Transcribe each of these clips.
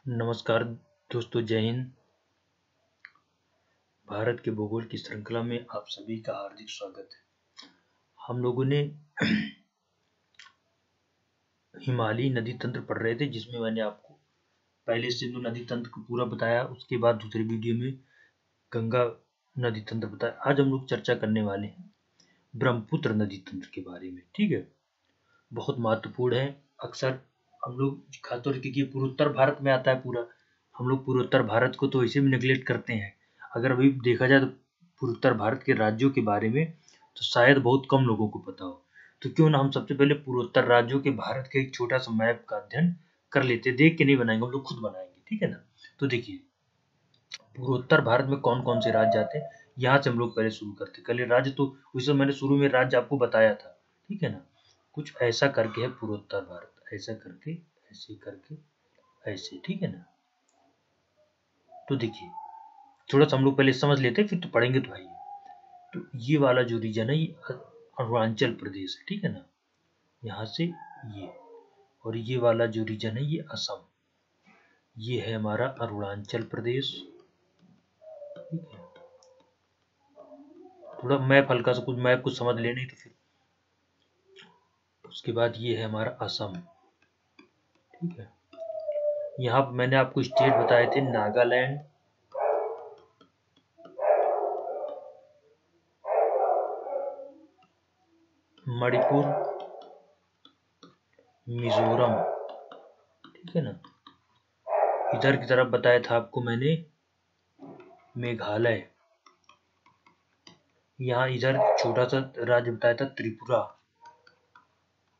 नमस्कार दोस्तों, जय हिंद। भारत के भूगोल की श्रृंखला में आप सभी का हार्दिक स्वागत है। हम लोगों ने हिमालयी नदी तंत्र पढ़ रहे थे, जिसमें मैंने आपको पहले सिंधु नदी तंत्र को पूरा बताया। उसके बाद दूसरे वीडियो में गंगा नदी तंत्र बताया। आज हम लोग चर्चा करने वाले हैं ब्रह्मपुत्र नदी तंत्र के बारे में। ठीक है, बहुत महत्वपूर्ण है। अक्सर हम लोग खासतौर क्योंकि पूर्वोत्तर भारत में आता है पूरा, हम लोग पूर्वोत्तर भारत को तो ऐसे भी नेग्लेक्ट करते हैं। अगर अभी देखा जाए तो पूर्वोत्तर भारत के राज्यों के बारे में तो शायद बहुत कम लोगों को पता हो। तो क्यों ना हम सबसे पहले पूर्वोत्तर राज्यों के भारत के एक छोटा सा मैप का अध्ययन कर लेते। देख के नहीं बनाएंगे, हम लोग खुद बनाएंगे। ठीक है ना। तो देखिए, पूर्वोत्तर भारत में कौन कौन से राज्य आते हैं, यहाँ से हम लोग पहले शुरू करते। पहले राज्य तो वैसे मैंने शुरू में राज्य आपको बताया था। ठीक है ना। कुछ ऐसा करके है पूर्वोत्तर भारत, ऐसा करके, ऐसे करके, ऐसे। ठीक है ना। तो देखिए, थोड़ा सा हम लोग पहले समझ लेते हैं, फिर तो पढ़ेंगे तो आइए। तो ये वाला जो रीजन है ये अरुणाचल प्रदेश है। ठीक है ना। यहाँ से ये, और ये वाला जो रीजन है ये असम। ये है हमारा अरुणाचल प्रदेश। ठीक है। थोड़ा मैप हल्का सा, कुछ मैप कुछ समझ ले, नहीं तो फिर। उसके बाद ये है हमारा असम। ठीक है। यहाँ मैंने आपको स्टेट बताए थे, नागालैंड, मणिपुर, मिजोरम। ठीक है ना। इधर की तरफ बताया था आपको मैंने मेघालय। यहाँ इधर छोटा सा राज्य बताया था त्रिपुरा।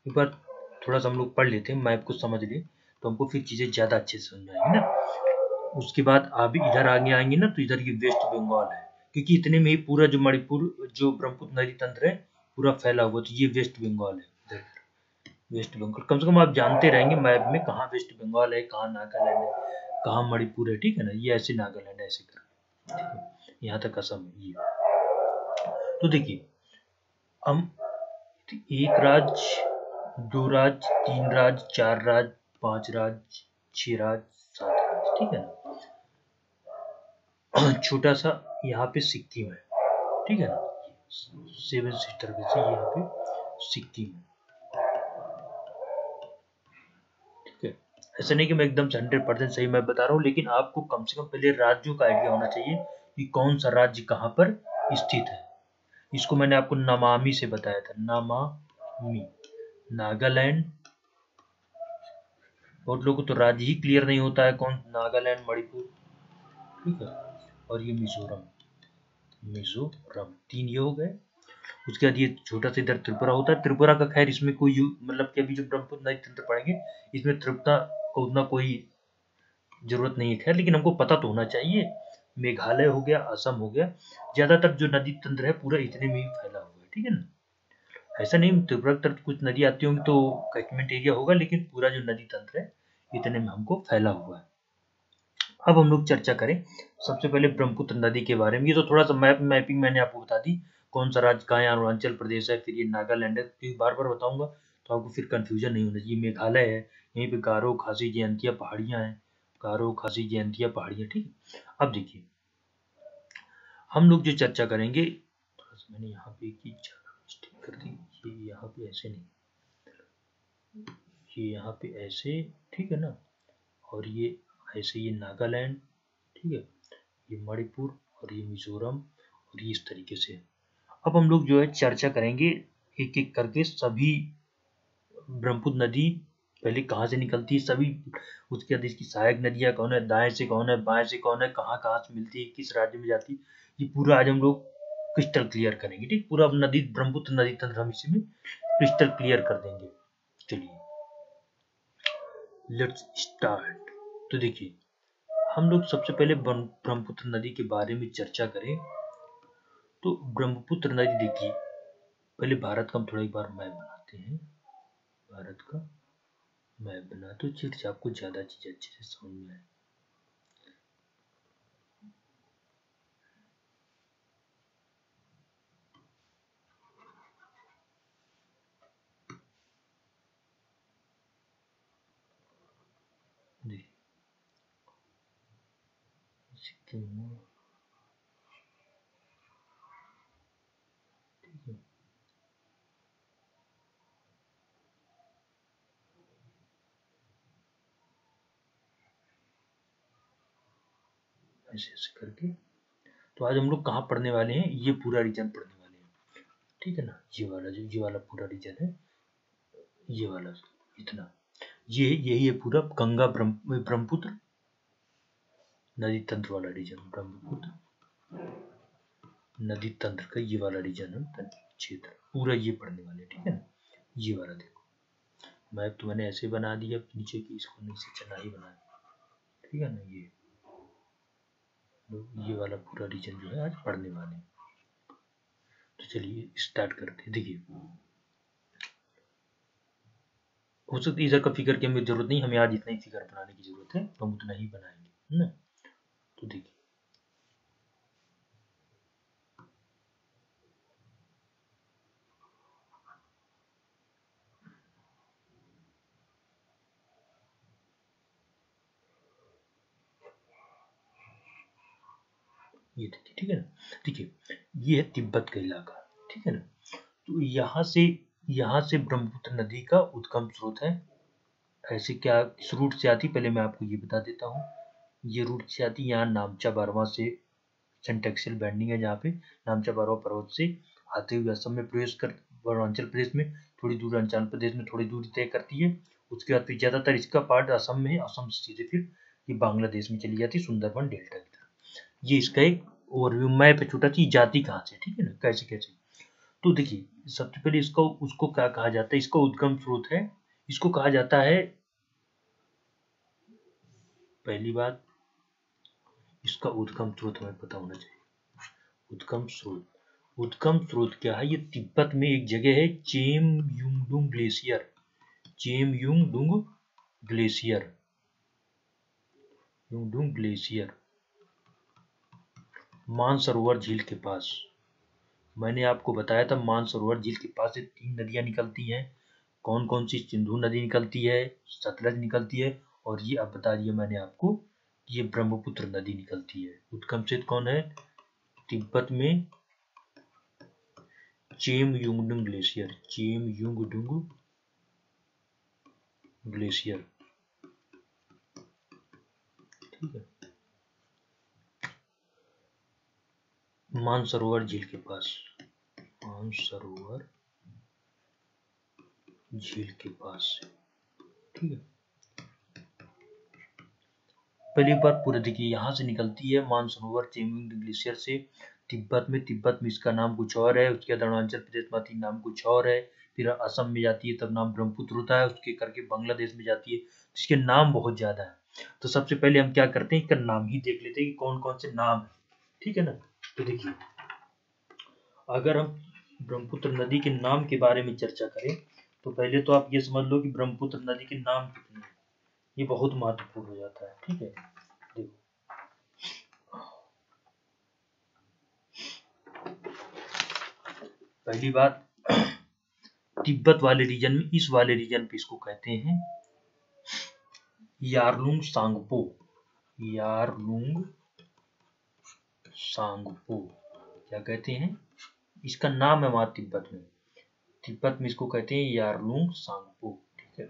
एक बार थोड़ा सा हम लोग पढ़ लेते हैं, मैप को समझ ले तो हमको फिर चीजें ज्यादा अच्छे से समझ आएंगी ना। उसके बाद आप इधर आगे आएंगे ना, तो इधर ये वेस्ट बंगाल है, क्योंकि इतने में ही पूरा जो मणिपुर जो ब्रह्मपुत्र नदी तंत्र है पूरा फैला हुआ। तो ये वेस्ट बंगाल है। इधर वेस्ट बंगाल कम से कम आप जानते रहेंगे मैप में कहाँ वेस्ट बंगाल है, कहाँ नागालैंड है, कहाँ मणिपुर है। ठीक है ना। ये ऐसे नागालैंड है, ऐसे कर यहाँ तक असम है ये। तो देखिए, हम एक राज्य, दो राज्य, तीन राज्य, चार राज्य, पांच राज्य, छह राज्य, सात राज्य। ठीक है ना। छोटा सा यहाँ पे सिक्किम है। ठीक है ना। सेवन सिस्टर में से यहाँ पे सिक्किम है। ठीक है। ऐसा नहीं कि मैं एकदम से 100% सही मैं बता रहा हूँ, लेकिन आपको कम से कम पहले राज्यों का आइडिया होना चाहिए कि कौन सा राज्य कहाँ पर स्थित है। इसको मैंने आपको नमामि से बताया था, नमामि। नागालैंड, बहुत लोगों को तो राज्य ही क्लियर नहीं होता है कौन, नागालैंड, मणिपुर। ठीक है। और ये मिजोरम, मिजोरम, तीन ये हो गए। उसके बाद ये छोटा सा इधर त्रिपुरा होता है। त्रिपुरा का खैर इसमें कोई मतलब कि अभी जो ब्रह्मपुत्र नदी तंत्र पढ़ेंगे इसमें त्रिपुरा को उतना कोई जरूरत नहीं है खैर, लेकिन हमको पता तो होना चाहिए। मेघालय हो गया, असम हो गया। ज्यादातर जो नदी तंत्र है पूरा इतने में ही फैला हुआ है। ठीक है ना। ऐसा नहीं त्रिपुरा की तरफ कुछ नदी आती होंगी तो कैचमेंट एरिया होगा, लेकिन पूरा जो नदी तंत्र है इतने में हमको फैला हुआ है। अब हम लोग चर्चा करें सबसे पहले ब्रह्मपुत्र नदी के बारे में। ये तो थोड़ा सा मैपिंग मैंने आपको बता दी, कौन सा राज्य कहाँ है। अरुणाचल प्रदेश है, फिर ये नागालैंड है। क्योंकि बार बार बताऊंगा तो आपको फिर कंफ्यूजन नहीं होना चाहिए। मेघालय है, यहीं पे गारो खासी जयंतिया पहाड़ियां हैं, गारो खासी जयंतिया पहाड़ियां। ठीक है। अब देखिए, हम लोग जो चर्चा करेंगे, थोड़ा सा मैंने यहाँ पे की ज्यादा मिस्टेक कर दी। ये यहाँ पे ऐसे नहीं, ये यहाँ पे ऐसे। ठीक है ना। और ये ऐसे, ये नागालैंड। ठीक है। ये मणिपुर और ये मिजोरम और ये इस तरीके से। अब हम लोग जो है चर्चा करेंगे एक एक करके सभी। ब्रह्मपुत्र नदी पहले कहाँ से निकलती है सभी, उसके बाद इसकी सहायक नदियां कौन है, दाएं से कौन है, बाएं से कौन है, कहाँ कहाँ से मिलती है, किस राज्य में जाती है, ये पूरा आज हम लोग क्रिस्टल क्लियर करेंगे। ठीक, पूरा नदी ब्रह्मपुत्र नदी तंत्र हम इसी में क्रिस्टल क्लियर कर देंगे। चलिए लेट्स स्टार्ट। तो देखिए, हम लोग सबसे पहले ब्रह्मपुत्र नदी के बारे में चर्चा करें तो ब्रह्मपुत्र नदी देखिए, पहले भारत का हम थोड़ा एक बार मैप बनाते हैं। भारत का मैप बना तो चिट आपको ज्यादा चीज अच्छे से समझ में आए। देखिए, सिक्किम, ठीक है। ऐसे ऐसे करके। तो आज हम लोग कहाँ पढ़ने वाले हैं, ये पूरा रीजन पढ़ने वाले हैं, ठीक है ना। ये वाला पूरा रीजन है, ये वाला इतना, ये यही है पूरा गंगा ब्रह्मपुत्र नदी तंत्र वाला रीजन, ब्रह्मपुत्र नदी तंत्र का ये वाला रीजन है, क्षेत्र पूरा ये पढ़ने वाले, ठीक है ना। ये वाला देखो, मैप तो मैंने ऐसे बना दिया नीचे की, इसको नीचे चना ही बनाया, ठीक है ना। ये वाला पूरा रीजन जो है आज पढ़ने वाले हैं। तो चलिए स्टार्ट करते हैं। देखिए, हो सकता है इधर का फिगर की हमें जरूरत नहीं, हमें आज इतना ही फिगर बनाने की जरूरत है, तो हम उतना ही बनाएंगे, है ना। तो देखिए, ये देखिए, ठीक है ना। देखिए, ये है तिब्बत का इलाका, ठीक है ना। तो यहाँ से ब्रह्मपुत्र नदी का उद्गम स्रोत है। ऐसे क्या इस रूट से आती, पहले मैं आपको ये बता देता हूँ। ये रूट से आती, यहाँ नामचा बारवा से सेंटेक्सियल बैंडिंग है, जहाँ पे नामचा बारवा पर्वत से आते हुए असम में प्रवेश कर, अरुणाचल प्रदेश में थोड़ी दूर, अरुणाचल प्रदेश में थोड़ी दूरी तय करती है। उसके बाद फिर ज्यादातर इसका पार्ट असम में है, असम से सीधे फिर ये बांग्लादेश में चली जाती है, सुंदरबन डेल्टा की तरफ। ये इसका एक ओवरव्यू मैप है छोटा सी, जाति कहाँ से, ठीक है ना, कैसे कैसे। तो देखिए, सबसे पहले इसको उसको क्या कहा जाता है, इसका उद्गम स्रोत है, इसको कहा जाता है, पहली बात इसका उद्गम स्रोत हमें पता होना चाहिए। उद्गम स्रोत क्या है, ये तिब्बत में एक जगह है, चेमयुंगडुंग glacier, चेमयुंगडुंग glacier, Yungdung glacier, Mansarovar झील के पास। मैंने आपको बताया था मानसरोवर झील के पास से 3 नदियां निकलती हैं। कौन कौन सी, सिंधु नदी निकलती है, सतलज निकलती है, और ये अब बता दिया मैंने आपको, ये ब्रह्मपुत्र नदी निकलती है। उद्गम क्षेत्र कौन है, तिब्बत में चेमयुंगडुंग ग्लेशियर, चेमयुंगडुंग ग्लेशियर, ठीक है, मानसरोवर झील के पास, मानसरोवर झील के पास, ठीक है। पहली बार पूरे देखिए, यहाँ से निकलती है मानसरोवर चेमयुंगडुंग ग्लेशियर से तिब्बत में इसका नाम कुछ और है, उसके बाद अरुणाचल प्रदेश में आती नाम कुछ और है, फिर असम में जाती है तब नाम ब्रह्मपुत्र होता है, उसके करके बांग्लादेश में जाती है, इसके नाम बहुत ज्यादा है। तो सबसे पहले हम क्या करते हैं, इसका नाम ही देख लेते हैं कि कौन कौन से नाम है, ठीक है ना। तो देखिए, अगर हम ब्रह्मपुत्र नदी के नाम के बारे में चर्चा करें, तो पहले तो आप ये समझ लो कि ब्रह्मपुत्र नदी के नाम कितने हैं, ये बहुत महत्वपूर्ण हो जाता है, ठीक है। देखो, पहली बात, तिब्बत वाले रीजन में, इस वाले रीजन पे इसको कहते हैं यारलुंग सांगपो, यारलुंग सांगपो, क्या कहते हैं, इसका नाम है वहां तिब्बत में इसको कहते हैं यारलुंग सांगपो, ठीक है।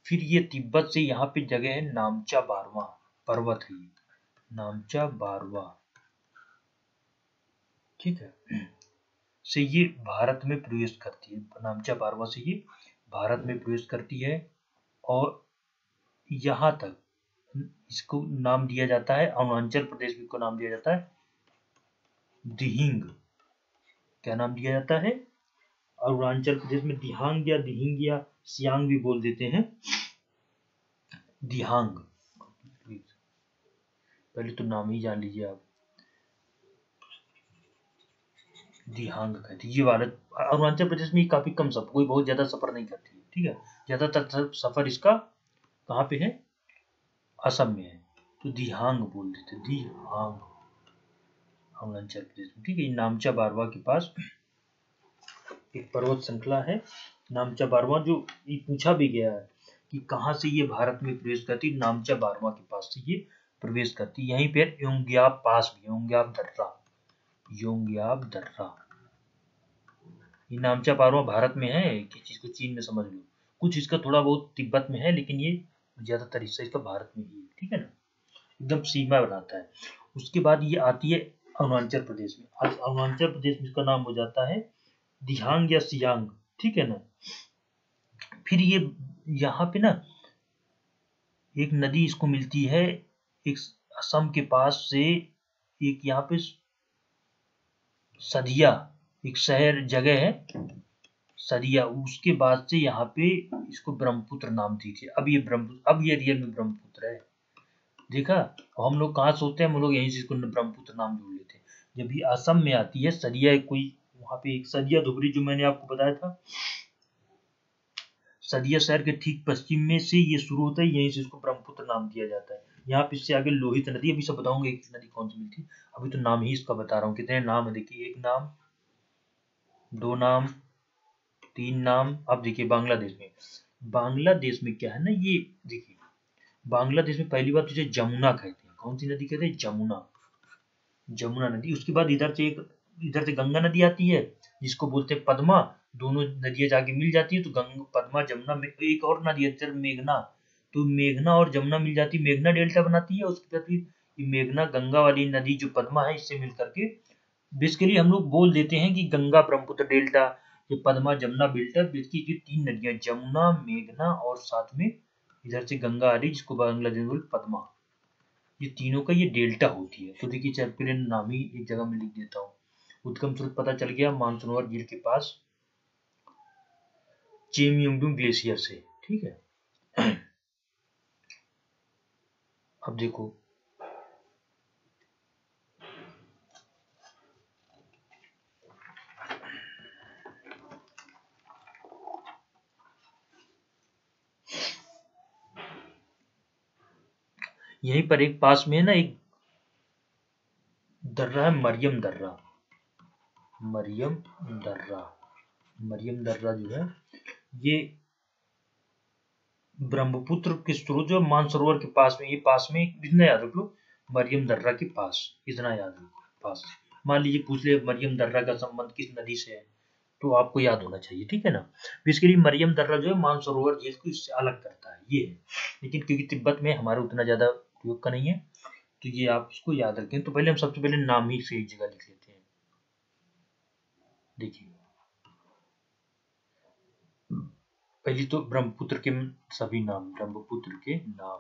फिर ये तिब्बत से यहाँ पे जगह है नामचा बारवा पर्वत है, नामचा बारवा, ठीक है, से ये भारत में प्रवेश करती है, नामचा बारवा से ये भारत में प्रवेश करती है, और यहाँ तक इसको नाम दिया जाता है, अरुणाचल प्रदेश में इसको नाम दिया जाता है दिहिंग, क्या नाम दिया जाता है, अरुणाचल प्रदेश में दिहांग या दिहिंग या सियांग भी बोल देते हैं, दिहांग, पहले तो नाम ही जान लीजिए आप, दिहांग कहते हैं। ये भारत अरुणाचल प्रदेश में काफी कम सफर, कोई बहुत ज्यादा सफर नहीं करती है, ठीक है, ज्यादातर सफर इसका कहाँ पे है, असम में है, तो दिहांग बोल देते, दिहांग अरुणाचल प्रदेश में, ठीक है। नामचा बारवा के पास एक पर्वत श्रृंखला है, नामचा बारवा, जो ये पूछा भी गया है कि कहाँ से ये भारत में प्रवेश करती, नामचा बारवा के पास से ये प्रवेश करती है। यहीं पर योंग्याब पास भी, योंग्याब दर्रा, योंग्याब दर्रा। ये नामचा पारो भारत में है कि चीज को चीन में समझ लो, कुछ इसका थोड़ा बहुत तिब्बत में है, लेकिन ये ज्यादातर हिस्सा इसका भारत में ही है, ठीक है ना, एकदम सीमा बनाता है। उसके बाद ये आती है अरुणाचल प्रदेश में। अरुणाचल प्रदेश में इसका नाम हो जाता है दिहांग या सियांग, ठीक है ना। फिर ये यहाँ पे ना एक नदी इसको मिलती है, एक असम के पास से, एक यहाँ पे सदिया एक शहर जगह है सदिया, उसके बाद से यहाँ पे इसको ब्रह्मपुत्र नाम दीजिए। अब ये ब्रह्मपुत्र, अब ये रियल में ब्रह्मपुत्र है। देखा, हम लोग कहाँ सोचते हैं, हम लोग यहीं से इसको ब्रह्मपुत्र नाम जोड़ लेते हैं। जब ये असम में आती है सदिया, कोई वहां पे एक सदिया धुबरी जो मैंने आपको बताया था, सदिया शहर के ठीक पश्चिम में से ये शुरू होता है, यहीं से इसको ब्रह्मपुत्र नाम दिया जाता है। यहाँ पे इससे आगे लोहित नदी, अभी सब बताऊंगा एक नदी कौन सी मिलती है, अभी तो नाम ही इसका बता रहा हूँ। कितने नाम है देखिए, एक नाम, दो नाम, तीन नाम। अब देखिए बांग्लादेश में क्या है ना, ये देखिए बांग्लादेश में पहली बार तुझे जमुना कहते हैं। कौन सी नदी कहते हैं, जमुना, जमुना नदी। उसके बाद इधर से गंगा नदी आती है जिसको बोलते हैं पद्मा। दोनों नदियां जाके मिल जाती है तो गंगा, पद्मा, जमुना में एक और नदी है मेघना, तो मेघना और जमुना मिल जाती है, मेघना डेल्टा बनाती है। उसके बाद फिर मेघना गंगा वाली नदी जो पद्मा है इससे मिल करके बेसिकली हम लोग बोल देते हैं कि गंगा ब्रह्मपुत्र डेल्टा, ये पद्मा जमुना डेल्टा, बेसिकली ये तीन नदियां जमुना, मेघना और साथ में इधर से गंगा आ रही जिसको बांग्लादेश में पद्मा, ये तीनों का ये डेल्टा होती है। तो देखिए चल पहले नाम ही एक जगह में लिख देता हूँ। उद्गम स्रोत पता चल गया, मानसरोवर झील के पास चेमयोंगडुंग ग्लेशियर से, ठीक है। अब देखो यहीं पर एक पास में है ना, एक दर्रा है मरियम दर्रा, मरियम दर्रा, मरियम दर्रा जो है ये ब्रह्मपुत्र के स्रोत जो मानसरोवर के पास में, ये पास में इतना याद रख लो, मरियम दर्रा के पास, इतना याद रखो पास। मान लीजिए पूछ ले मरियम दर्रा का संबंध किस नदी से है, तो आपको याद होना चाहिए, ठीक है ना। बेसिकली मरियम दर्रा जो है मानसरोवर झील को इससे अलग करता है, ये है। लेकिन क्योंकि तिब्बत में हमारा उतना ज्यादा उपयोग का नहीं है, तो ये आप इसको याद रखें। तो पहले हम सबसे पहले नाम ही से एक जगह लिख लेते हैं। देखिए पहले तो ब्रह्मपुत्र के सभी नाम, ब्रह्मपुत्र के नाम।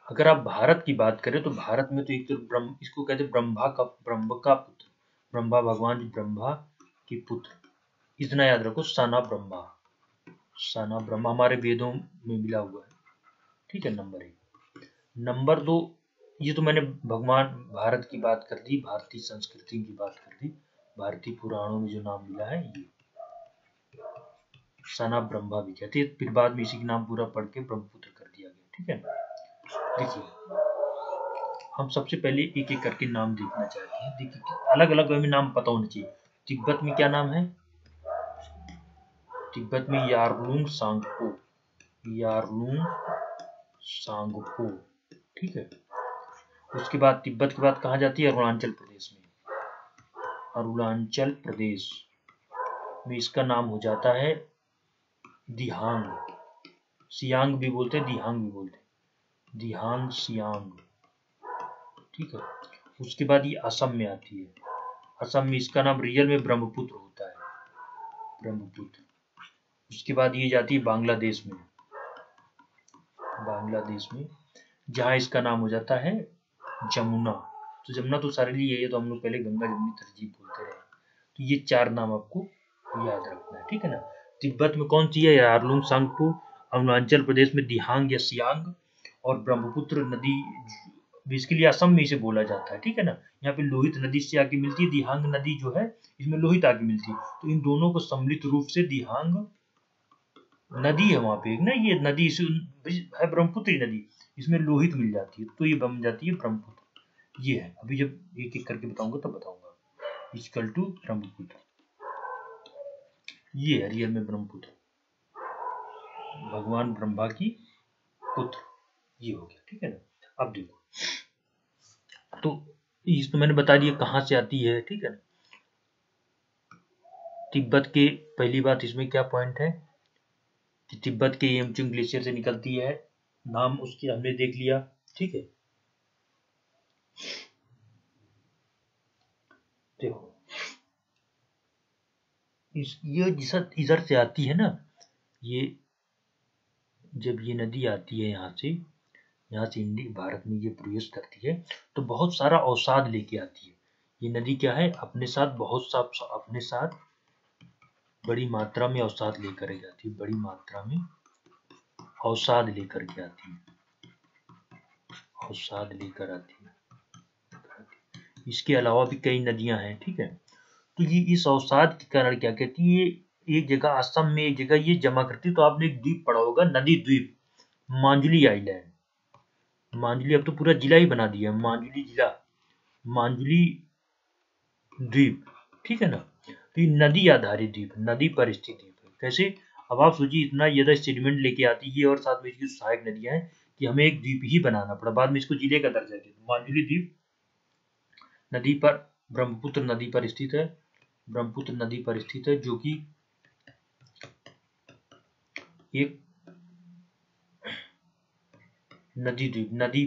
अगर आप भारत की बात करें तो भारत में तो एक तो ब्रह्म, इसको कहते हैं ब्रह्म का पुत्र, ब्रह्मा भगवान जी ब्रह्मा के पुत्र, इतना याद रखो, सना ब्रह्मा, सना ब्रह्मा हमारे वेदों में मिला हुआ है, ठीक है। नंबर एक। नंबर दो, ये तो मैंने भगवान भारत की बात कर दी, भारतीय संस्कृति की बात कर दी, भारतीय पुराणों में जो नाम मिला है ये सना ब्रह्मा भी कहते हैं। फिर बाद में इसी का नाम पूरा पढ़ के ब्रह्मपुत्र कर दिया गया, ठीक है। देखिए हम सबसे पहले एक एक करके नाम देखना चाहते हैं। देखिए अलग अलग हमें नाम पता होना चाहिए। तिब्बत में क्या नाम है, तिब्बत में यारलुंग सांगपो, यारलुंग सांगपो, ठीक है। उसके बाद तिब्बत के बाद कहाँ जाती है, अरुणाचल प्रदेश में, अरुणाचल प्रदेश में इसका नाम हो जाता है दिहांग, सियांग भी बोलते हैं, दिहांग भी बोलते हैं, दिहांग सियांग, ठीक है। उसके बाद ये असम में आती है, असम में इसका नाम रियल में ब्रह्मपुत्र होता है, ब्रह्मपुत्र। उसके बाद ये जाती है बांग्लादेश में, बांग्लादेश में जहाँ इसका नाम हो जाता है जमुना। तो जमुना तो सारे लिए है, तो हम लोग पहले गंगा जमुनी तरजीब बोलते रहे। तो ये चार नाम आपको याद रखना है, ठीक है ना। तिब्बत में कौन सी है, यारलुंग सांगपो, अरुणाचल प्रदेश में दिहांग या सियांग, और ब्रह्मपुत्र नदी इसके लिए असम में इसे बोला जाता है, ठीक है ना। यहाँ पे लोहित नदी से आके मिलती है, दिहांग नदी जो है इसमें लोहित आके मिलती है, तो इन दोनों को सम्मिलित रूप से दिहांग नदी है वहां पे एक ना, ये नदी है ब्रह्मपुत्र नदी, इसमें लोहित मिल जाती है तो ये बन जाती है ब्रह्मपुत्र। ये है, अभी जब एक एक करके बताऊंगा तब बताऊंगा। इक्वल टू ब्रह्मपुत्र, ये है रियल में ब्रह्मपुत्र, भगवान ब्रह्मा की पुत्र, ये हो गया, ठीक है ना। अब देखो, तो इसमें मैंने बता दिया कहाँ से आती है, ठीक है ना। तिब्बत के, पहली बात इसमें क्या पॉइंट है कि तिब्बत के येमचुंग ग्लेशियर से निकलती है, नाम उसकी हमने देख लिया, ठीक है। देखो ये इधर से आती है ना, ये जब ये नदी आती है यहाँ से इंडिया भारत में ये प्रवेश करती है, तो बहुत सारा अवसाद लेके आती है। ये नदी क्या है, अपने साथ अपने साथ बड़ी मात्रा में अवसाद लेकर जाती है, बड़ी मात्रा में अवसाद लेकर के आती है, अवसाद लेकर आती है। इसके अलावा भी कई नदियां हैं, ठीक है। तो ये इस अवसाद के कारण क्या कहती है, एक जगह असम में एक जगह ये जमा करती है। तो आपने एक द्वीप पढ़ा होगा, नदी द्वीप, मांजुली आइलैंड। मांजुली अब तो पूरा जिला ही बना दिया, मांजुली जिला, मांजुली द्वीप, ठीक है ना। तो ये नदी आधारित द्वीप, नदी पर स्थित द्वीप है। कैसे, अब आप सोचिए इतना ज्यादा सेडिमेंट लेके आती है और साथ में इसकी सहायक नदियां हैं कि हमें एक द्वीप ही बनाना पड़ा, बाद में इसको जिले का दर्जा दिया। मांजुली द्वीप नदी पर, ब्रह्मपुत्र नदी पर स्थित है, ब्रह्मपुत्र नदी पर स्थित है, जो कि एक नदी द्वीप, नदी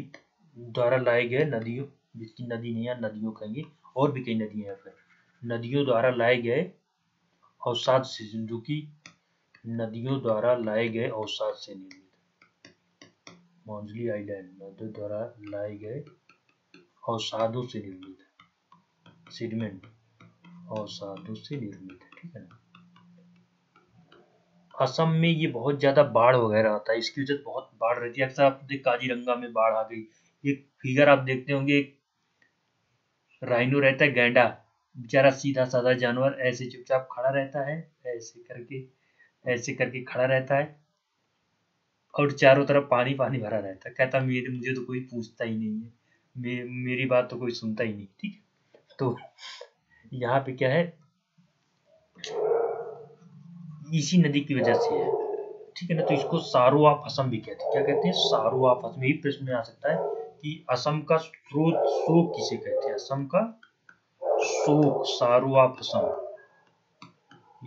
द्वारा लाए गए नदियों, जिसकी नदी नहीं है, नदियों कहेंगे, और भी कई नदियां हैं, फिर नदियों द्वारा लाए गए अवसाद से, जो कि नदियों द्वारा लाए गए अवसाद से निर्मित, मांजुली आइलैंड नदियों द्वारा लाए गए अवसादों से निर्मित है, सेडिमेंट अवसादों से निर्मित है, ठीक है ना। असम में ये बहुत ज्यादा बाढ़ वगैरह आता है, इसकी वजह से बहुत बाढ़ रहती है। अक्सर आप काजीरंगा में बाढ़ आ गई, एक फिगर आप देखते होंगे, एक राइनो रहता है, गैंडा बेचारा सीधा साधा जानवर, ऐसे चुपचाप खड़ा रहता है, ऐसे करके खड़ा रहता है, और चारों तरफ पानी पानी भरा रहता है। कहता मुझे तो कोई पूछता ही नहीं है, मेरी बात तो कोई सुनता ही नहीं, ठीक है। तो यहाँ पे क्या है, इसी नदी की वजह से है, ठीक है ना। तो इसको सारो ऑफ असम भी कहते हैं। क्या कहते हैं, सारो ऑफ असम। यही प्रश्न में आ सकता है कि असम का स्रोत, शोक किसे कहते हैं, असम का शोक, सारो ऑफ असम,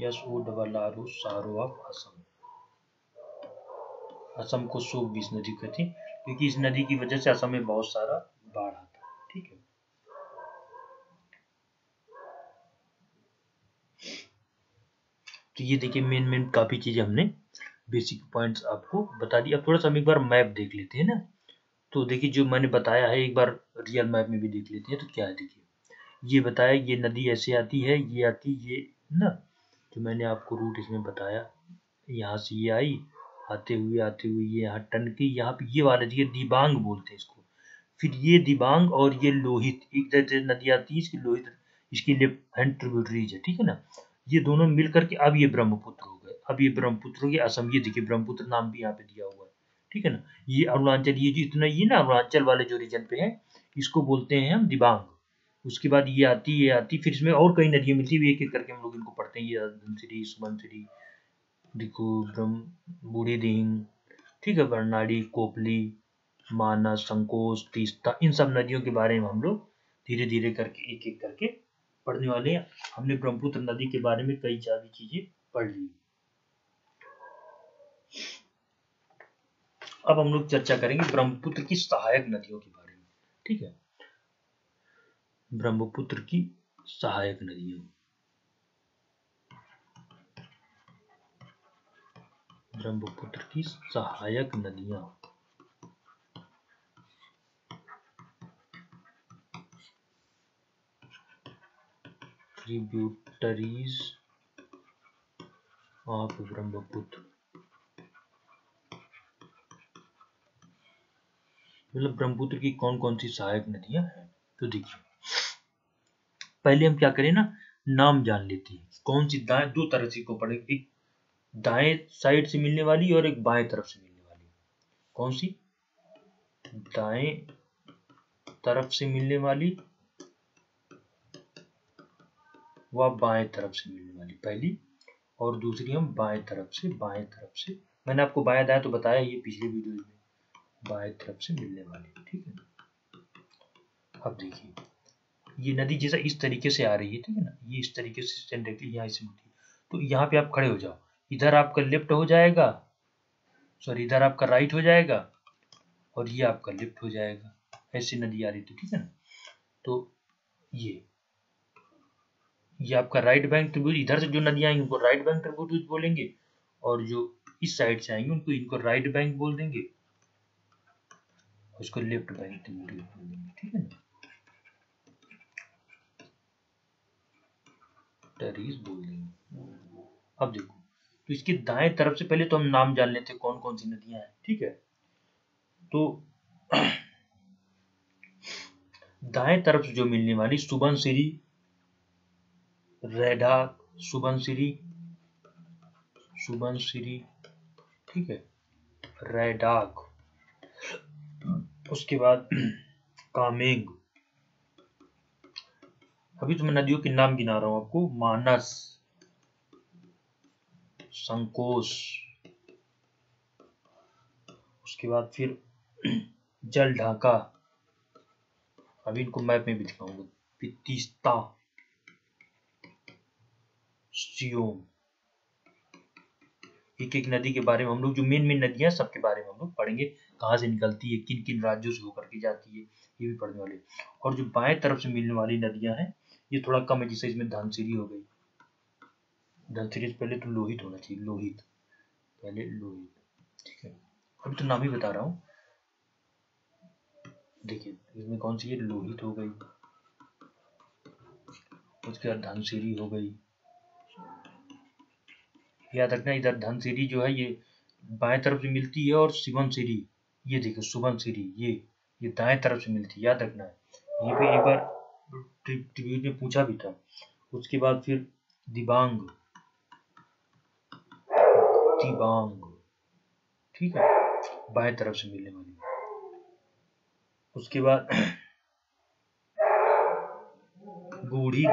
SORRO, सारो ऑफ असम। असम को शोक भी इस नदी कहते हैं, क्योंकि इस नदी की वजह से असम में बहुत सारा बाढ़ आता है, ठीक है। तो ये देखिए मेन काफी चीजें हमने बेसिक पॉइंट्स आपको बता दी। अब थोड़ा सा हम एक बार मैप देख लेते हैं ना। तो देखिए जो मैंने बताया है एक बार रियल मैप में भी देख लेते हैं। तो क्या है, देखिए ये बताया, ये नदी ऐसे आती है, ये आती, ये ना, जो मैंने आपको रूट इसमें बताया, यहाँ से ये आई, आते हुए ये यहाँ टनकी, यहाँ पे ये वाले देखिए दिबांग बोलते हैं इसको। फिर ये दिबांग और ये लोहित, एक जैसे नदी आती है, इसकी लोहित, इसकी लेफ्ट हैंड ट्रिब्यूटरीज है, ठीक है ना। ये दोनों मिल करके अब ये ब्रह्मपुत्र हो गए, अब ये ब्रह्मपुत्र हो गया। असम, ये देखिए ब्रह्मपुत्र नाम भी यहाँ पे दिया हुआ है, ठीक है ना। ये अरुणाचल, ये जो इतना ये ना अरुणाचल वाले जो रीजन पे है, इसको बोलते हैं हम दिबांग। उसके बाद ये आती, फिर इसमें और कई नदियां मिलती है, एक एक करके हम लोग इनको पढ़ते हैं। ये धनसिरी, सुमनसिरी, दिखो, ब्रह्म, बूढ़ी दिहिंग, ठीक है, बरनाड़ी, कोपली, मानस, संकोच, तीस्ता, इन सब नदियों के बारे में हम लोग धीरे धीरे करके एक एक करके पढ़ने वाले हैं। हमने ब्रह्मपुत्र नदी के बारे में कई सारी चीजें पढ़ ली। अब हम लोग चर्चा करेंगे ब्रह्मपुत्र की सहायक नदियों के बारे में, ठीक है। ब्रह्मपुत्र की सहायक नदियों, ब्रह्मपुत्र की सहायक नदियां, ट्रिब्यूटरीज ऑफ ब्रह्मपुत्र। मतलब ब्रह्मपुत्र की कौन कौन सी सहायक नदियां हैं। तो देखिए पहले हम क्या करें ना, नाम जान लेते हैं। कौन सी, दाएं, दो तरह से को पढ़ेंगे, एक दाएं साइड से मिलने वाली और एक बाएं तरफ से मिलने वाली। कौन सी, दाएं तरफ से मिलने वाली व बाएं तरफ से मिलने वाली, पहली। और दूसरी हम बाएं तरफ से, मैंने आपको बाएं दाएं तो बताया ये पिछले वीडियो में। बाएं तरफ से मिलने वाली, ठीक है। अब देखिए ये नदी जैसा इस तरीके से आ रही है, ठीक है ना, ये इस तरीके से यहाँ से मिलती है, तो यहाँ पे आप खड़े हो जाओ, इधर आपका लेफ्ट हो जाएगा, सॉरी इधर आपका राइट हो जाएगा और ये आपका लेफ्ट हो जाएगा, ऐसी नदी आ रही थी, ठीक है ना। तो ये आपका राइट बैंक ट्रिब्यूट, इधर से जो नदियां आएंगी उनको राइट बैंक ट्रिब्यूटरीज बोलेंगे, और जो इस साइड से आएंगे उनको इनको राइट बैंक बोल देंगे, उसको लेफ्ट बैंक ट्रिब्यूटरीज बोल देंगे, ठीक है ना, टरीज बोल देंगे। अब देखो तो इसके दाएं तरफ से पहले तो हम नाम जान लेते हैं कौन कौन सी नदियां हैं, ठीक है। तो दाएं तरफ से जो मिलने वाली सुबनसिरी, रैडाक, सुबनसिरी, ठीक है, रैडाक, उसके बाद कामेंग, अभी तो मैं नदियों के नाम गिना रहा हूं आपको, मानस, संकोश, उसके बाद फिर जल ढाका, अभी इनको मैप में भी दिखाऊंगा, तीस्ता, सियोम, एक एक नदी के बारे में हम लोग, जो मेन मेन नदियां सबके बारे में हम लोग पढ़ेंगे, कहाँ से निकलती है, किन किन राज्यों से होकर के जाती है, ये भी पढ़ने वाले। और जो बाएं तरफ से मिलने वाली नदियां हैं ये थोड़ा कम है, जैसे इसमें धनसिरी हो गई, धनसिरी से पहले तो लोहित होना चाहिए, लोहित, पहले लोहित, ठीक है, अभी तो नाम ही बता रहा हूँ। देखिए इसमें कौन सी है, लोहित हो गई, उसके बाद धनसिरी हो गई, याद रखना इधर धनसिरी जो है ये बाएं तरफ से मिलती है, और सुबनसिरी, ये देखो सुबनसिरी, ये दाएं तरफ से मिलती है, याद रखना है। यहीं पे एक बार ट्रिब्यूट ने पूछा भी था। उसके बाद फिर दिबांग, ठीक है, बाएं तरफ से मिलने वाली। उसके बाद बूढ़ी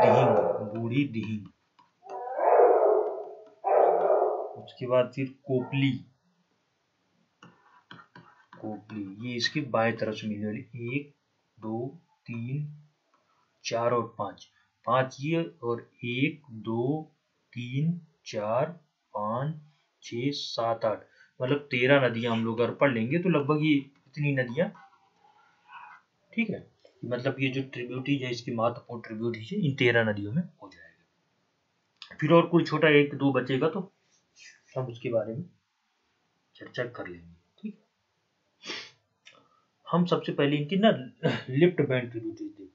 दिहिंग, उसके बाद फिर कोपली, ये इसके बाएं तरफ से मिलने वाली, 1 2 3 4 और 5 ये, और 1 2 3 4 5 6 7 8, मतलब 13 नदियां हम लोग अगर पढ़ लेंगे तो लगभग ये इतनी नदियां, ठीक है, मतलब ये जो ट्रिब्यूटरीज है इसकी महत्वपूर्ण ट्रिब्यूटरीज है इन 13 नदियों में हो जाएगा। फिर और कोई छोटा 1 2 बचेगा तो हम उसके बारे में चर्चा कर लेंगे, ठीक है। हम सबसे पहले इनकी ना लेफ्ट बैंक ट्रिब्यूटरीज देखते हैं।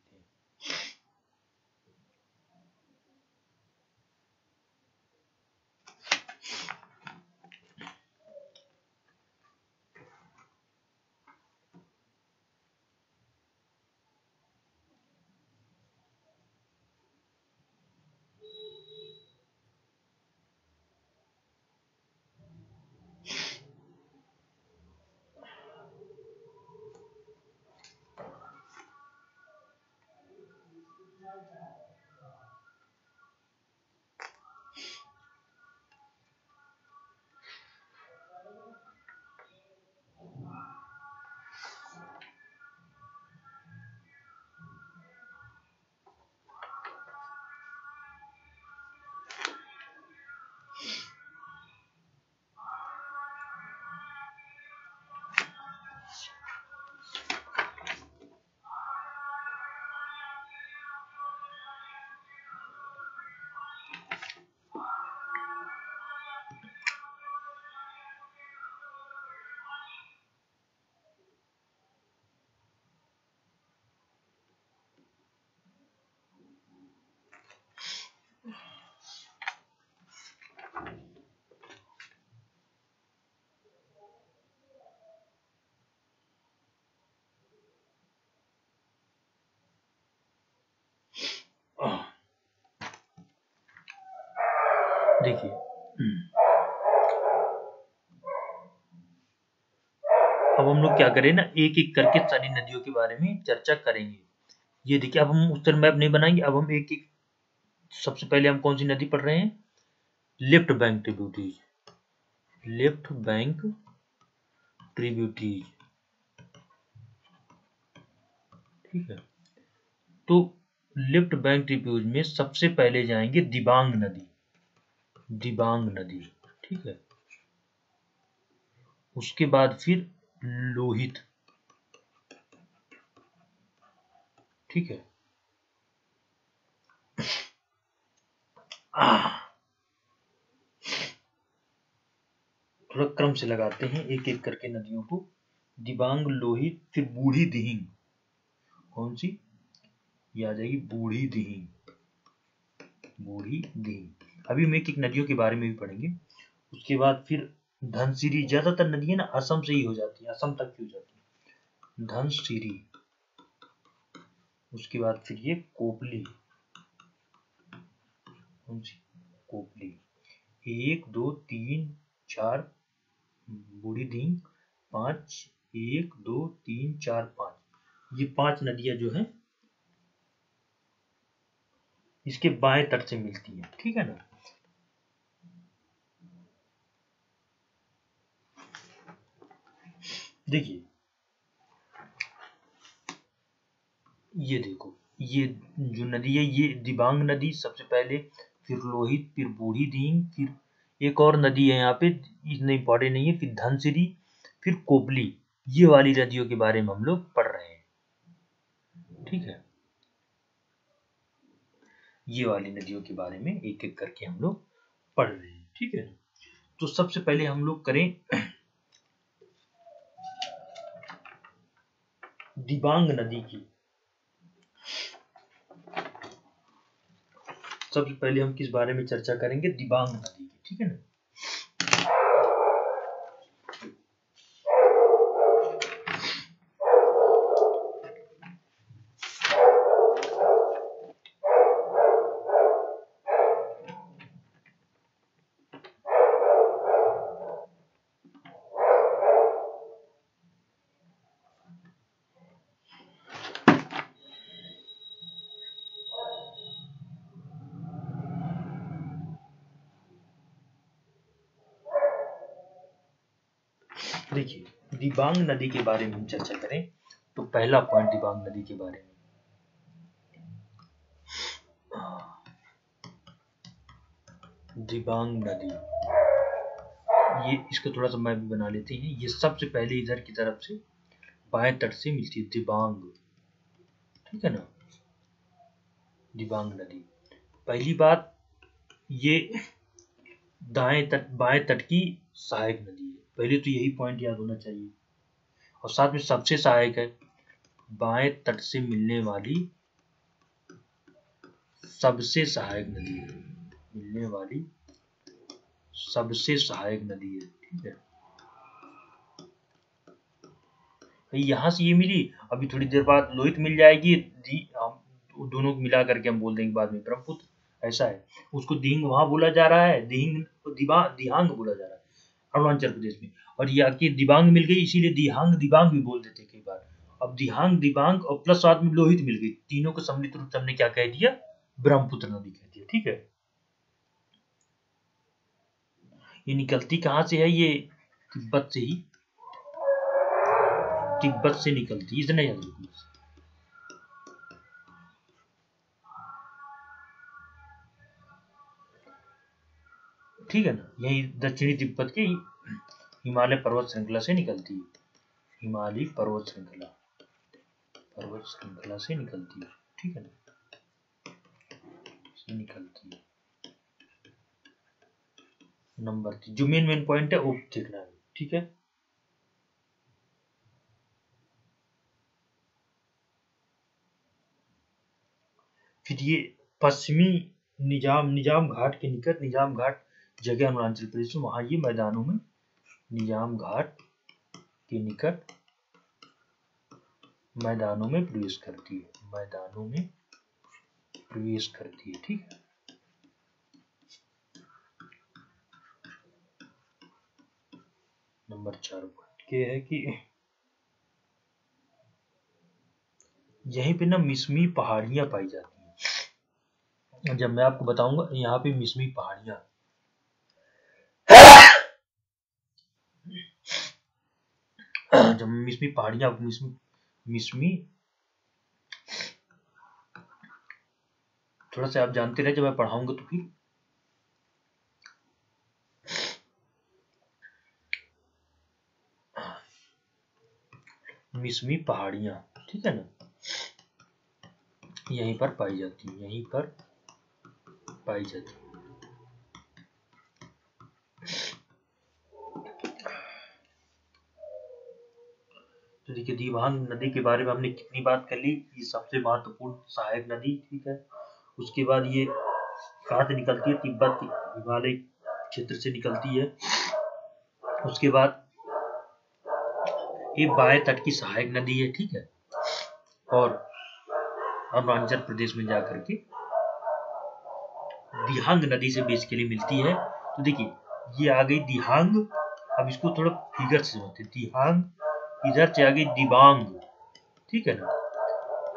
देखिए अब हम लोग क्या करें ना, एक एक करके सारी नदियों के बारे में चर्चा करेंगे। ये देखिए अब हम उस तरह मैप नहीं बनाएंगे, अब हम एक एक, सबसे पहले हम कौन सी नदी पढ़ रहे हैं, लेफ्ट बैंक ट्रिब्यूटरीज, ठीक है। तो लेफ्ट बैंक ट्रिब्यूज में सबसे पहले जाएंगे दिबांग नदी, दिबांग नदी, ठीक है। उसके बाद फिर लोहित, ठीक है। थोड़ा क्रम से लगाते हैं एक एक करके नदियों को। दिबांग, लोहित, फिर बूढ़ी दिहिंग, कौन सी, ये आ जाएगी बूढ़ी दिहिंग, बूढ़ी दिहिंग। अभी हम एक एक नदियों के बारे में भी पढ़ेंगे। उसके बाद फिर धनसिरी, ज्यादातर नदियां ना असम से ही हो जाती है, असम तक की हो जाती है, धनसिरी। उसके बाद फिर ये कोपली, कौन सी, कोपली। 1 2 3 4 बूढ़ी दिहिंग, 5, 1 2 3 4 5, ये 5 नदियां जो हैं इसके बाएं तट से मिलती हैं, ठीक है ना। देखिए ये देखो, ये जो नदी है ये दिबांग नदी सबसे पहले, फिर लोहित, फिर बूढ़ी दिहिंग, फिर एक और नदी है यहाँ पे, इतने इंपॉर्टेंट नहीं है, फिर धनसिरी, फिर कोपली। ये वाली नदियों के बारे में हम लोग पढ़ रहे हैं, ठीक है। ये वाली नदियों के बारे में एक एक करके हम लोग पढ़ रहे हैं, ठीक है। तो सबसे पहले हम लोग करें दिबांग नदी की। सबसे पहले हम किस बारे में चर्चा करेंगे, दिबांग नदी की, ठीक है ना। देखिए दिबांग नदी के बारे में हम चर्चा करें तो पहला पॉइंट दिबांग नदी के बारे में, दिबांग नदी, ये इसको थोड़ा सा मैप भी बना लेते हैं। ये सबसे पहले इधर की तरफ से बाएं तट से मिलती है दिबांग, ठीक है ना, दिबांग नदी। पहली बात, ये दाएं तट बाएं तट की सहायक नदी है, पहले तो यही पॉइंट याद होना चाहिए। और साथ में सबसे सहायक है, बाएं तट से मिलने वाली सबसे सहायक नदी है, मिलने वाली सबसे सहायक नदी है, ठीक है। यहां से ये मिली, अभी थोड़ी देर बाद लोहित मिल जाएगी, हम दोनों को मिला करके हम बोल देंगे बाद में ब्रह्मपुत्र, ऐसा है। उसको दिहिंग वहां बोला जा रहा है, दिहिंग को दिहांग बोला जा रहा है अरुणाचल प्रदेश में। और ये आके दिबांग मिल गई, इसीलिए दिहांग दिबांग भी बोल देते कई बार। अब दिहांग दिबांग और प्लस साथ में लोहित मिल गई, तीनों को सम्मिलित रूप से हमने क्या कह दिया, ब्रह्मपुत्र नदी कह दिया, ठीक है। ये निकलती कहां से है, ये तिब्बत से ही, तिब्बत से निकलती, इतना याद रखो। ठीक है ना, यही दक्षिणी तिब्बत की हिमालय पर्वत श्रृंखला से निकलती है, हिमालय पर्वत श्रृंखला से निकलती है, ठीक है ना, से निकलती है। नंबर 3 जो मेन पॉइंट है वो देखना है, ठीक है। फिर ये पश्चिमी निजाम घाट के निकट, निजाम घाट जगह अरुणाचल प्रदेश में, वहां ये मैदानों में, निजाम घाट के निकट मैदानों में प्रवेश करती है, मैदानों में प्रवेश करती है, ठीक है। नंबर 4 पॉइंट ये है कि यहीं पे ना मिसमी पहाड़ियां पाई जाती हैं। जब मैं आपको बताऊंगा यहाँ पे मिसमी पहाड़ियां, जब मिसमी पहाड़ियां, मिसमी थोड़ा सा आप जानते रहे, जब मैं पढ़ाऊंगा तो फिर मिसमी पहाड़ियां, ठीक है ना, यहीं पर पाई जाती है, यहीं पर पाई जाती है। तो देखिए दिबांग नदी के बारे में हमने कितनी बात कर ली, ये सबसे महत्वपूर्ण सहायक नदी, ठीक है। उसके बाद ये कहाँ से निकलती है, तिब्बत हिमालय क्षेत्र से निकलती है। उसके बाद ये बाएं तट की सहायक नदी है, ठीक है, और अरुणाचल प्रदेश में जाकर के दिहांग नदी से बेसिकली मिलती है। तो देखिए ये आ गई दिहांग, अब इसको थोड़ा फिगर से समझते हैं, दिहांग, इधर से आ गई दिबांग, ठीक है ना,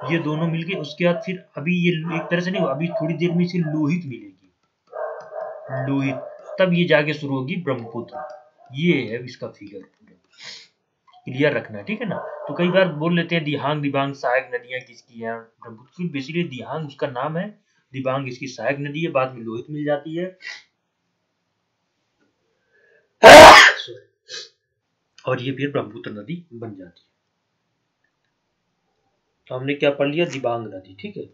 ये दोनों मिलके, उसके बाद फिर अभी ये एक तरह से नहीं, अभी थोड़ी देर में इसे लोहित मिलेगी, लोहित, तब ये जाके शुरू होगी ब्रह्मपुत्र। ये है इसका फिगर, पूरा क्लियर रखना है, ठीक है ना। तो कई बार बोल लेते हैं दिहांग दिबांग सहायक नदियां किसकी हैं, ब्रह्मपुत्र। बेसिकली दिहांग उसका नाम है, दिबांग इसकी सहायक नदी है, बाद में लोहित मिल जाती है और ये फिर ब्रह्मपुत्र नदी बन जाती है। तो हमने क्या पढ़ लिया, दिबांग नदी, ठीक है।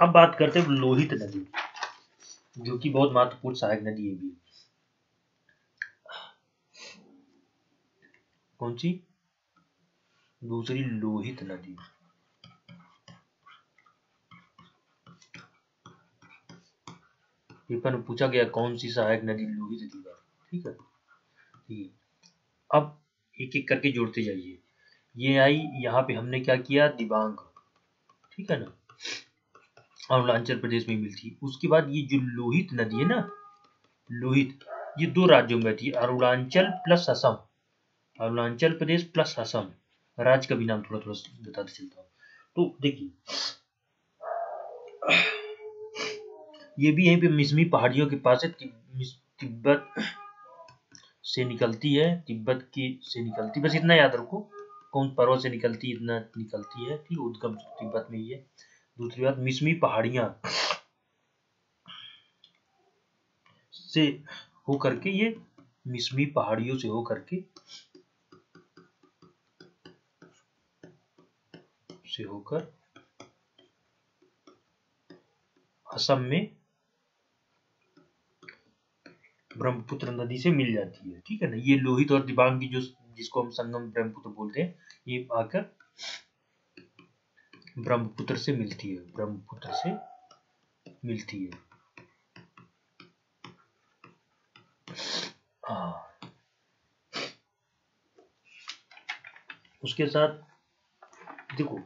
अब बात करते हैं लोहित नदी, जो कि बहुत महत्वपूर्ण सहायक नदी है भी। कौन सी, दूसरी लोहित नदी। पेपर में पूछा गया कौन सी सहायक नदी लोहित नदी, ठीक है, ठीक है। अब एक एक करके जोड़ते जाइए। ये आई, यहाँ पे हमने क्या किया, दिबांग, ठीक है ना, अरुणाचल प्रदेश में मिलती है। उसके बाद ये जो लोहित नदी है ना, लोहित, ये दो राज्यों में बहती है, अरुणाचल प्लस असम, अरुणाचल प्रदेश प्लस असम, राज्य का भी नाम थोड़ा थोड़ा बताते चलता हूँ। तो देखिए ये भी यहीं पे मिसमी पहाड़ियों के पास है, तिब्बत से निकलती है, तिब्बत की से निकलती, बस इतना याद रखो, कौन पर्वत से निकलती, इतना निकलती है, ठीक, उद्गम तिब्बत में ही है। दूसरी बात, मिसमी पहाड़ियां से हो करके, ये मिसमी पहाड़ियों से हो करके, से होकर असम में ब्रह्मपुत्र नदी से मिल जाती है, ठीक है ना। ये लोहित और दिबांग की जो, जिसको हम संगम ब्रह्मपुत्र बोलते हैं, ये आकर ब्रह्मपुत्र से मिलती है, ब्रह्मपुत्र से मिलती है। हाँ, उसके साथ देखो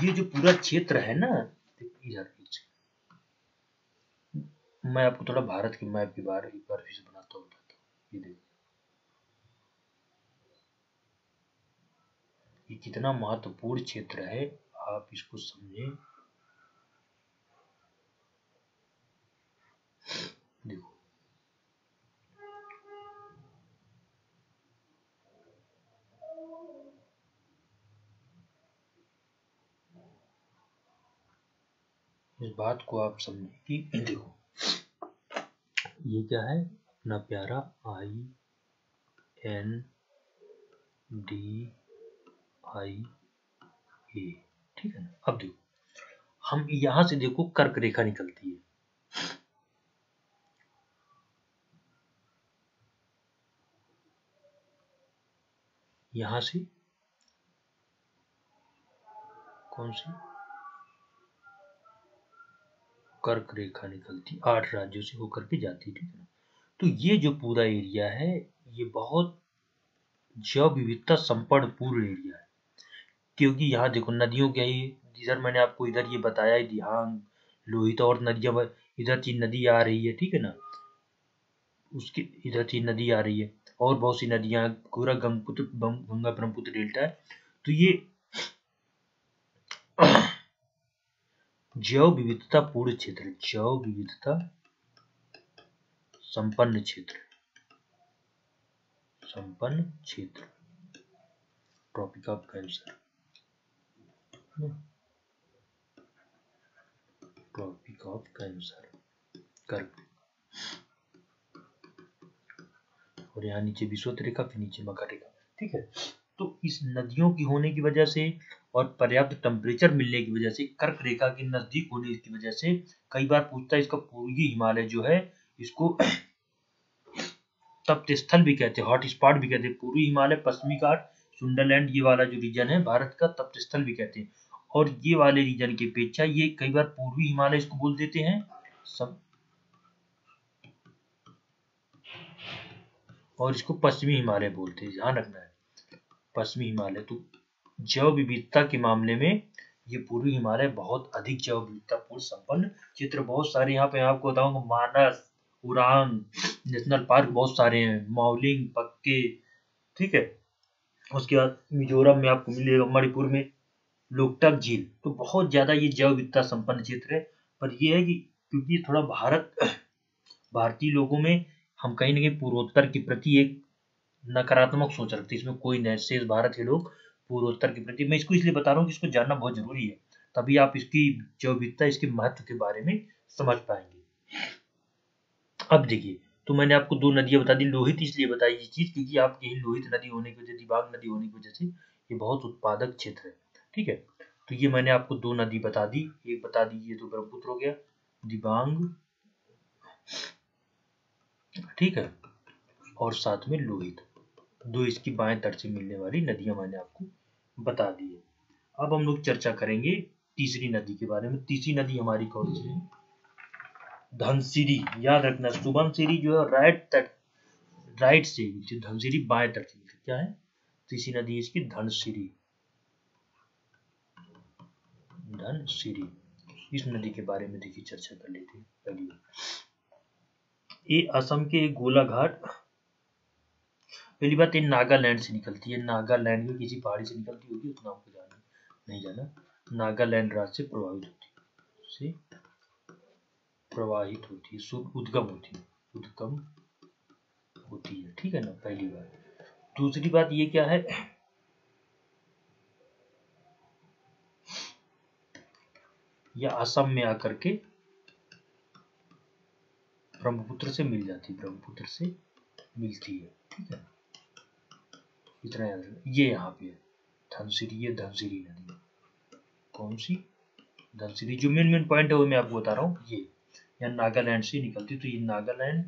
ये जो पूरा क्षेत्र है ना, इधर मैं आपको थोड़ा भारत के मैप के बारे में एक बार फिर से बनाता हूँ, ये देखो ये कितना महत्वपूर्ण क्षेत्र है, आप इसको समझें। देखो इस बात को आप समझें कि देखो ये क्या है, अपना प्यारा INDIA, ठीक है ना। अब देखो हम यहां से देखो कर्क रेखा निकलती है, यहां से कौन सी कर्क रेखा निकलती, 8 राज्यों से होकर के जाती है, ठीक है ना। तो ये जो पूरा एरिया है, ये बहुत जैव विविधता संपन्न पूर्ण एरिया है, क्योंकि यहाँ देखो नदियों के ही, इधर मैंने आपको इधर ये बताया है, दिहांग, लोहित और नदियां, इधर चीन नदी आ रही है, ठीक है ना, उसके इधर चीन नदी आ रही है, और बहुत सी नदियां, पूरा गंगा ब्रह्मपुत्र डेल्टा है। तो ये जैव विविधता पूर्ण क्षेत्र, जैव विविधता संपन्न क्षेत्र, संपन्न क्षेत्र, tropic of cancer. Tropic of cancer, कर्क, और यहाँ नीचे विषुवत रेखा, फिर नीचे मकर रेखा। ठीक है, तो इस नदियों की होने की वजह से और पर्याप्त टेम्परेचर मिलने की वजह से, कर्क रेखा के नजदीक होने की वजह से कई बार पूछता है इसका पूर्वी हिमालय जो है इसको तप्त स्थल भी कहते हैं, हॉट स्पॉट भी कहते हैं। पूर्वी हिमालय, पश्चिमी घाट, सुंदरलैंड, ये वाला जो रीजन है भारत का, तप्त स्थल भी कहते हैं। और ये वाले रीजन की अपेक्षा ये कई बार पूर्वी हिमालय इसको बोल देते हैं सब, और इसको पश्चिमी हिमालय बोलते हैं, ध्यान रखना है, पश्चिमी हिमालय। तो जैव विविधता के मामले में ये पूर्वी हिमालय बहुत अधिक जैव विविधतापूर्ण संपन्न क्षेत्र, बहुत सारे यहाँ पे आपको बताऊंगा, मानस, उरांग नेशनल पार्क बहुत सारे हैं, मौलिंग, पक्के, ठीक है। उसके बाद मिजोरम में आपको मिलेगा, मणिपुर में लोकटक झील, तो बहुत ज्यादा ये जैव विविधता संपन्न क्षेत्र है। पर ये है कि क्योंकि थोड़ा भारतीय लोगों में हम कहीं ना कहीं पूर्वोत्तर के प्रति एक नकारात्मक सोच रखते हैं, इसमें कोई नहीं, शेष भारत के लोग पूर्वोत्तर के प्रति, मैं इसको इसलिए बता रहा हूँ कि इसको जानना बहुत जरूरी है, तभी आप इसकी जैव विविधता, इसके महत्व के बारे में समझ पाएंगे। अब देखिए, तो मैंने आपको दो नदियां बता दी, लोहित इसलिए बताई ये चीज क्योंकि आपकी यही लोहित नदी होने की वजह, दिबांग नदी होने की वजह से ये बहुत उत्पादक क्षेत्र है। ठीक है, तो ये मैंने आपको दो नदी बता दी, एक बता दी ये तो ब्रह्मपुत्र हो गया, दिबांग, ठीक है, और साथ में लोहित, दो इसकी बाएं तट से मिलने वाली नदियां मैंने आपको बता दी है। अब हम लोग चर्चा करेंगे तीसरी नदी के बारे में। तीसरी नदी हमारी कौन सी है? धनसिरी, याद रखना, सुबनसिरी जो है राइट से, धनसिरी बाएं तट से, क्या है तीसरी नदी इसकी? धनसिरी। धनसिरी, इस नदी के बारे में देखिए चर्चा कर लेते हैं। पहली, ये असम के गोलाघाट, पहली बात ये नागालैंड से निकलती है, नागालैंड में किसी पहाड़ी से निकलती होगी, उतना आपको जाना नहीं जाना, नागालैंड राज्य से प्रभावित होती है, उद्गम होती है, ठीक है ना, पहली बात। दूसरी बात ये क्या है, यह असम में आकर के ब्रह्मपुत्र से मिल जाती है, ब्रह्मपुत्र से मिलती है, ठीक है, इतना याद रखना। ये यहाँ पे है धनसिरी, ये धनसिरी नदी, कौन सी? धनसिरी। जो मेन पॉइंट है वो मैं आपको बता रहा हूँ, ये यहाँ नागालैंड से निकलती, तो ये नागालैंड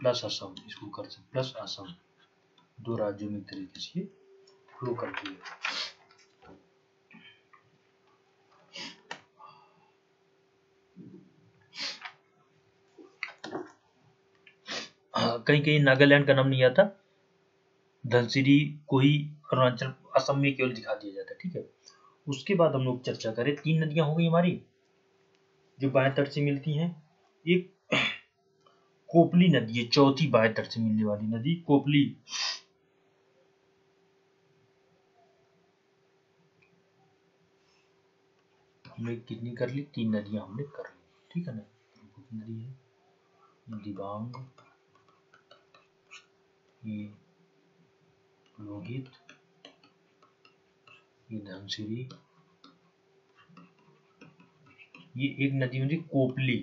प्लस असम, इसको कर सकते प्लस असम, दो राज्यों में एक तरीके से फ्लो करती है। कहीं कहीं नागालैंड का नाम नहीं आता, धनसिरी को ही अरुणाचल, असम में केवल दिखा दिया जाता है, ठीक है। उसके बाद हम लोग चर्चा करें, तीन नदियां हो गई हमारी जो बाएं तट से मिलती हैं। एक कोपली नदी है, चौथी बाएं तट से मिलने वाली नदी कोपली। हमने कितनी कर ली? तीन नदियां हमने कर ली, ठीक है ना। नदी है दिबांग, ये लोहित, ये धनसिरी, ये एक नदी मुझे कोपली,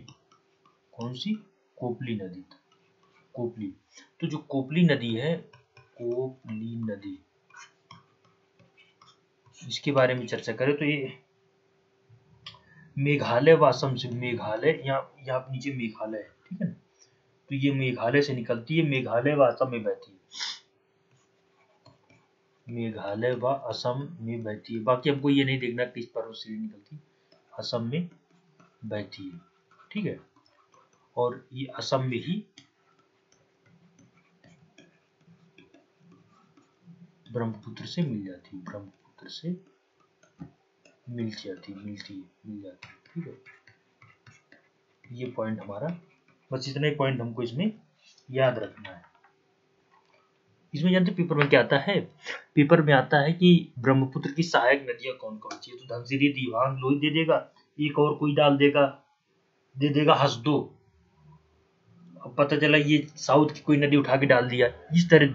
कौन सी? कोपली नदी, कोपली। तो जो कोपली नदी है, कोपली नदी, इसके बारे में चर्चा करें तो ये मेघालय व असम से, मेघालय यहाँ नीचे मेघालय है, ठीक है ना, तो ये मेघालय से निकलती है, मेघालय व असम में बहती है, मेघालय व असम में बहती है। बाकी हमको ये नहीं देखना किस पर्वत से निकलती, असम में बहती है, ठीक है। और ये असम में ही ब्रह्मपुत्र से मिल जाती है, ब्रह्मपुत्र से मिल जाती है, ठीक है। ये पॉइंट हमारा, बस इतना ही पॉइंट हमको इसमें याद रखना है। इसमें जानते पेपर में क्या आता है? पेपर में आता है कि ब्रह्मपुत्र की सहायक नदियां कौन कौन सी है, तो धनसिरी, दिबांग, लोहित दे देगा, एक और कोई डाल देगा, दे देगा हसदो। अब पता चला ये साउथ की कोई नदी उठा के डाल दिया, इस तरह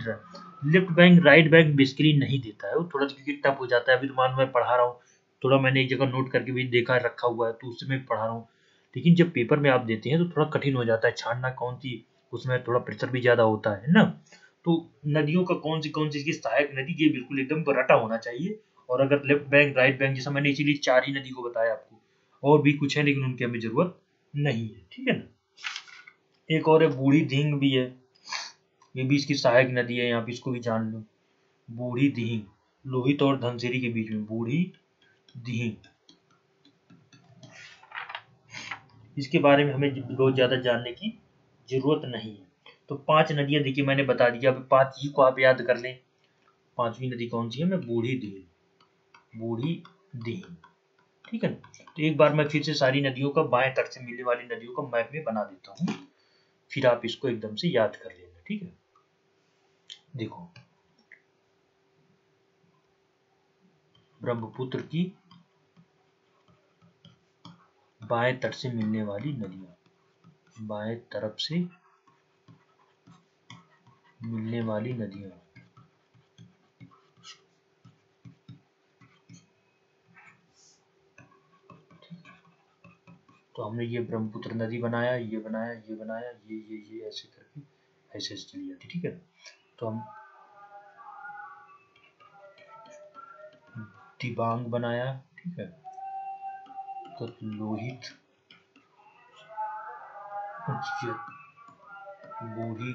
left bank right bank basically नहीं देता है, वो थोड़ा क्योंकि टफ हो जाता है। अभी तो मान मैं पढ़ा रहा हूँ थोड़ा मैंने एक जगह नोट करके भी देखा रखा हुआ है, तो उससे मैं पढ़ा रहा हूँ। लेकिन जब पेपर में आप देते हैं तो थोड़ा कठिन हो जाता है छानना कौन सी, उसमें थोड़ा प्रेशर भी ज़्यादा होता है ना। तो नदियों का कौन सी इसकी सहायक नदी, ये बिल्कुल एकदम रटा होना चाहिए। और अगर लेफ्ट बैंक राइट बैंक, जैसा मैंने इसीलिए 4 ही नदी को बताया आपको, और भी कुछ है लेकिन उनकी हमें जरूरत नहीं है, ठीक है ना। एक और है बूढ़ी धींग भी है, ये भी इसकी सहायक नदी है, यहाँ पे इसको भी जान लो। बूढ़ी धींग, लोहित और धनसिरी के बीच में बूढ़ी धींग, इसके बारे में हमें बहुत ज्यादा जानने की जरूरत नहीं है। तो 5 नदियां देखिए मैंने बता दिया, अभी 5 ही को आप याद कर लें। 5वीं नदी कौन सी है, मैं बूढ़ी धींग, बूढ़ी धींग, ठीक है ना। तो एक बार मैं फिर से सारी नदियों का बाएं तट से मिलने वाली नदियों का मैप में बना देता हूँ, फिर आप इसको एकदम से याद कर लेना, ठीक है। देखो ब्रह्मपुत्र की बाएं तट से मिलने वाली नदियां, बाएं तरफ से मिलने वाली नदियां, तो हमने ये ब्रह्मपुत्र नदी बनाया, ये बनाया, ये बनाया, ये ऐसे करके ऐसे चली जाती, ठीक है। तो हम दिबांग बनाया, ठीक है, तो लोहित, बूढ़ी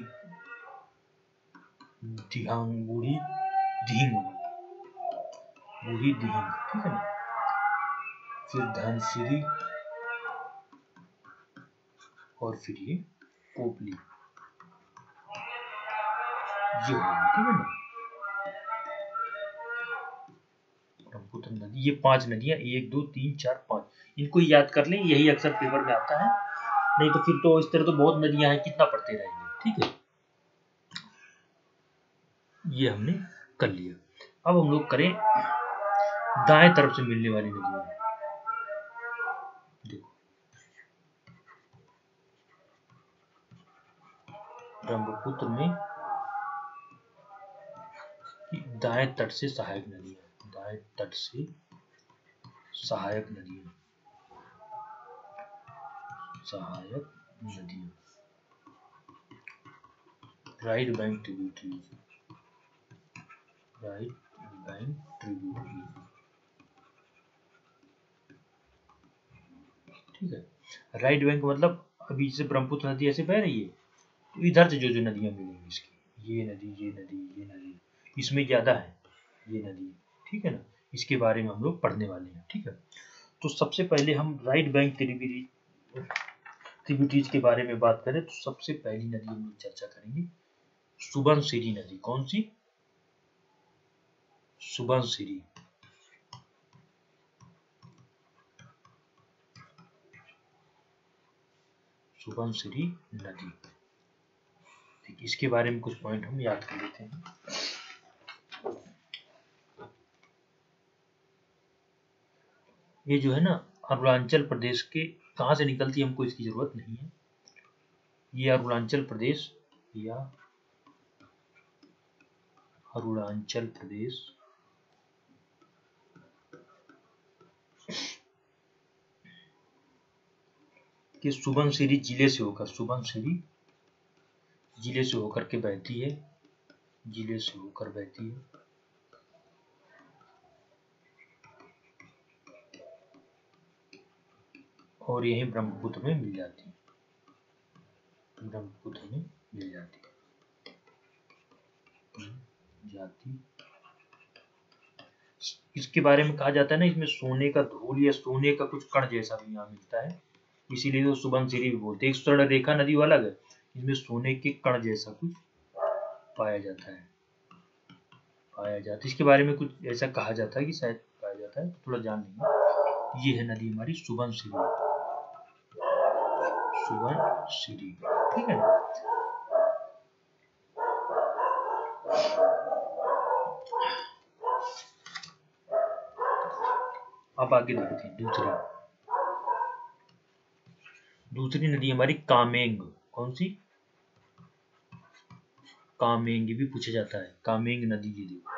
दिहांग, बूढ़ी धींग, बूढ़ी धींग, ठीक है ना। फिर धनसिरी और फिर ये पोपली, ये होगी, ठीक है ना। ब्रह्मपुत्र नदी, ये 5 नदियां, 1 2 3 4 5, इनको याद कर लें, यही अक्सर पेपर में आता है। नहीं तो फिर तो इस तरह तो बहुत नदियां हैं, कितना पढ़ते रहेंगे, ठीक है। ये हमने कर लिया। अब हम लोग करें दाएं तरफ से मिलने वाली नदियां। देखो ब्रह्मपुत्र में दाएं तट से सहायक नदियां, दाएं तट से सहायक नदियां, सहायक नदियां, right bank tributaries, right bank tributaries, ठीक है। राइट बैंक मतलब अभी जैसे ब्रह्मपुत्र नदी ऐसे बह रही है, तो इधर से जो नदियां मिलेंगी इसकी, ये नदी, ये नदी, ये नदी, इसमें ज्यादा है ये नदी, ठीक है ना। इसके बारे में हम लोग पढ़ने वाले हैं, ठीक है। तो सबसे पहले हम राइट बैंक ट्रिब्यूटरीज के बारे में बात करें, तो सबसे पहली नदी हम लोग चर्चा करेंगे सुबनसिरी नदी। कौन सी, सुबनसिरी, सुबनसिरी नदी, ठीक, इसके बारे में कुछ पॉइंट हम याद कर लेते हैं। ये जो है ना अरुणाचल प्रदेश के कहाँ से निकलती है, हमको इसकी जरूरत नहीं है। ये अरुणाचल प्रदेश या अरुणाचल प्रदेश के सुबनसिरी जिले से होकर, सुबनसिरी जिले से होकर के बहती है, जिले से होकर बहती है, और यही ब्रह्मपुत्र में मिल जाती है, ब्रह्मपुत्र में मिल जाती है। इसके बारे में कहा जाता है ना, इसमें सोने का धूल या सोने का कुछ कण जैसा भी यहाँ मिलता है, इसीलिए तो सुबनसिरी भी बोलते हैं। एक सड़क रेखा नदी वाला है, इसमें सोने के कण जैसा कुछ पाया जाता है, पाया जाता है। इसके बारे में कुछ ऐसा कहा जाता है कि शायद पाया जाता है, थोड़ा जान लेंगे। ये है नदी हमारी सुबनसिरी, सुबनसिरी, ठीक है ना। अब आगे देखते हैं दूसरी नदी हमारी कामेंग। कौन सी, कामेंग भी पूछा जाता है, कामेंग नदी। ये देखो,